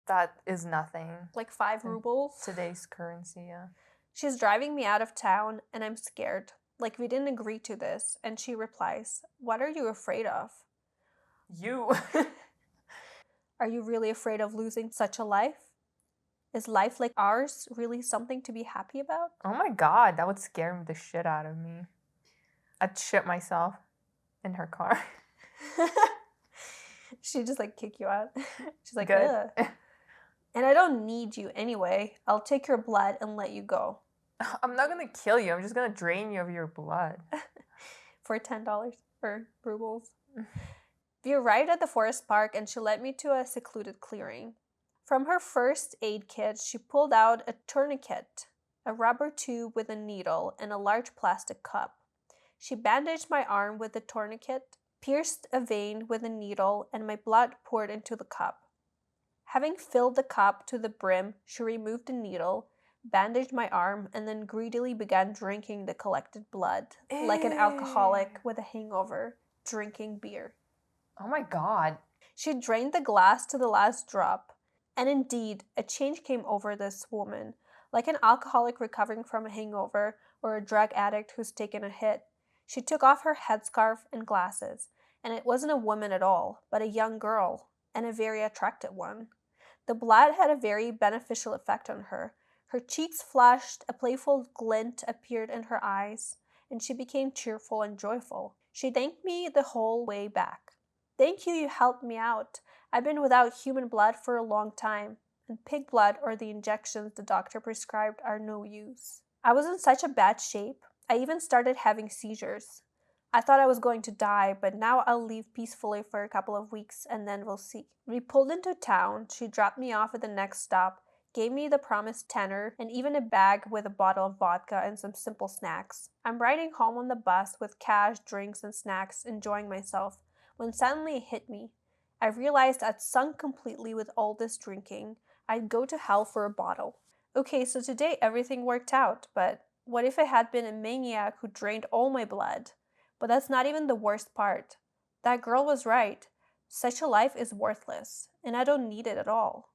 Speaker 1: That is nothing.
Speaker 2: 5 rubles.
Speaker 1: Today's currency, yeah.
Speaker 2: She's driving me out of town, and I'm scared. We didn't agree to this. And she replies, "What are you afraid of?
Speaker 1: You.
Speaker 2: Are you really afraid of losing such a life? Is life like ours really something to be happy about?"
Speaker 1: Oh my god, that would scare the shit out of me. I'd shit myself in her car.
Speaker 2: She just kick you out. She's like,
Speaker 1: Good.
Speaker 2: "Ugh." "And I don't need you anyway. I'll take your blood and let you go."
Speaker 1: I'm not gonna kill you. I'm just gonna drain you of your blood.
Speaker 2: For $10 or rubles. We arrived at the forest park and she led me to a secluded clearing. From her first aid kit, she pulled out a tourniquet, a rubber tube with a needle, and a large plastic cup. She bandaged my arm with the tourniquet, pierced a vein with a needle, and my blood poured into the cup. Having filled the cup to the brim, she removed the needle, bandaged my arm, and then greedily began drinking the collected blood, like an alcoholic with a hangover, drinking beer.
Speaker 1: Oh my god.
Speaker 2: She drained the glass to the last drop, and indeed, a change came over this woman, like an alcoholic recovering from a hangover or a drug addict who's taken a hit. She took off her headscarf and glasses, and it wasn't a woman at all, but a young girl, and a very attractive one. The blood had a very beneficial effect on her. Her cheeks flushed, a playful glint appeared in her eyes, and she became cheerful and joyful. She thanked me the whole way back. "Thank you, you helped me out. I've been without human blood for a long time, and pig blood or the injections the doctor prescribed are no use. I was in such a bad shape. I even started having seizures. I thought I was going to die, but now I'll leave peacefully for a couple of weeks and then we'll see." We pulled into town. She dropped me off at the next stop, gave me the promised tenner, and even a bag with a bottle of vodka and some simple snacks. I'm riding home on the bus with cash, drinks, and snacks, enjoying myself, when suddenly it hit me. I realized I'd sunk completely with all this drinking. I'd go to hell for a bottle. Okay, so today everything worked out, but what if I had been a maniac who drained all my blood? But that's not even the worst part. That girl was right. Such a life is worthless, and I don't need it at all.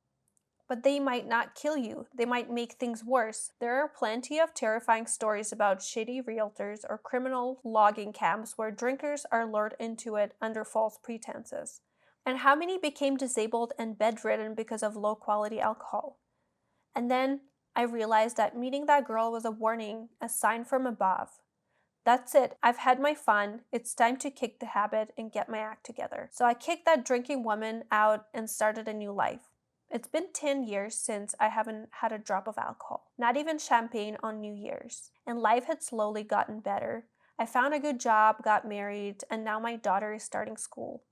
Speaker 2: But they might not kill you. They might make things worse. There are plenty of terrifying stories about shady realtors or criminal logging camps where drinkers are lured into it under false pretenses. And how many became disabled and bedridden because of low-quality alcohol? And then I realized that meeting that girl was a warning, a sign from above. That's it. I've had my fun. It's time to kick the habit and get my act together. So I kicked that drinking woman out and started a new life. It's been 10 years since I haven't had a drop of alcohol, not even champagne on New Year's. And life had slowly gotten better. I found a good job, got married, and now my daughter is starting school.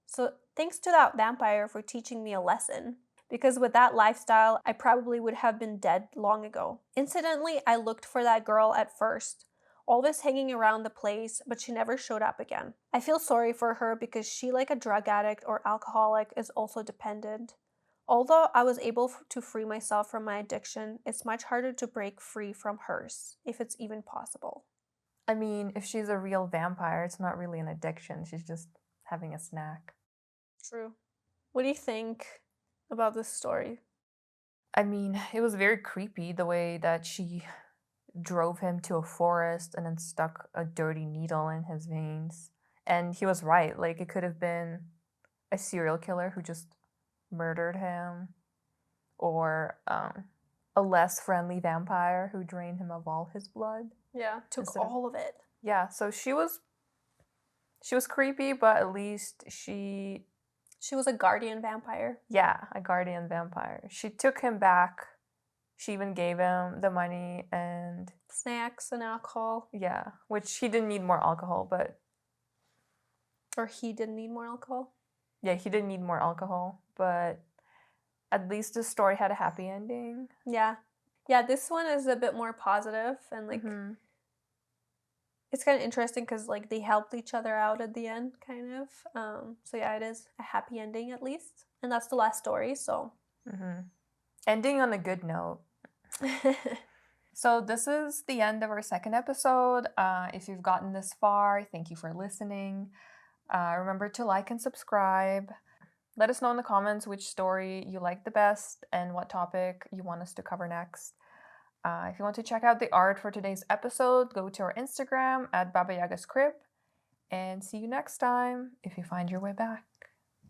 Speaker 2: So thanks to that vampire for teaching me a lesson. Because with that lifestyle, I probably would have been dead long ago. Incidentally, I looked for that girl at first, always hanging around the place, but she never showed up again. I feel sorry for her because she, like a drug addict or alcoholic, is also dependent. Although I was able to free myself from my addiction, it's much harder to break free from hers, if it's even possible.
Speaker 1: I mean, if she's a real vampire, it's not really an addiction. She's just having a snack.
Speaker 2: True. What do you think about this story?
Speaker 1: I mean, it was very creepy the way that she drove him to a forest and then stuck a dirty needle in his veins. And he was right. It could have been a serial killer who just murdered him, or a less friendly vampire who drained him of all his blood.
Speaker 2: Yeah, took
Speaker 1: Instead of-
Speaker 2: all of it.
Speaker 1: Yeah, so she was creepy, but at least she
Speaker 2: was a guardian vampire.
Speaker 1: Yeah, a guardian vampire. She took him back. She even gave him the money and
Speaker 2: Snacks and alcohol.
Speaker 1: yeah, which he didn't need more alcohol, but
Speaker 2: Or he didn't need more alcohol.
Speaker 1: yeah, he didn't need more alcohol, but at least the story had a happy ending.
Speaker 2: Yeah. Yeah, this one is a bit more positive and like
Speaker 1: Mhm.
Speaker 2: it's kind of interesting because like they helped each other out at the end, kind of. So yeah, it is a happy ending at least, and that's the last story. So
Speaker 1: Ending on a good note. So this is the end of our second episode. If you've gotten this far, thank you for listening. Remember to like and subscribe. Let us know in the comments which story you like the best and what topic you want us to cover next. If you want to check out the art for today's episode, go to our Instagram at Baba Yaga's Crib. And see you next time if you find your way back.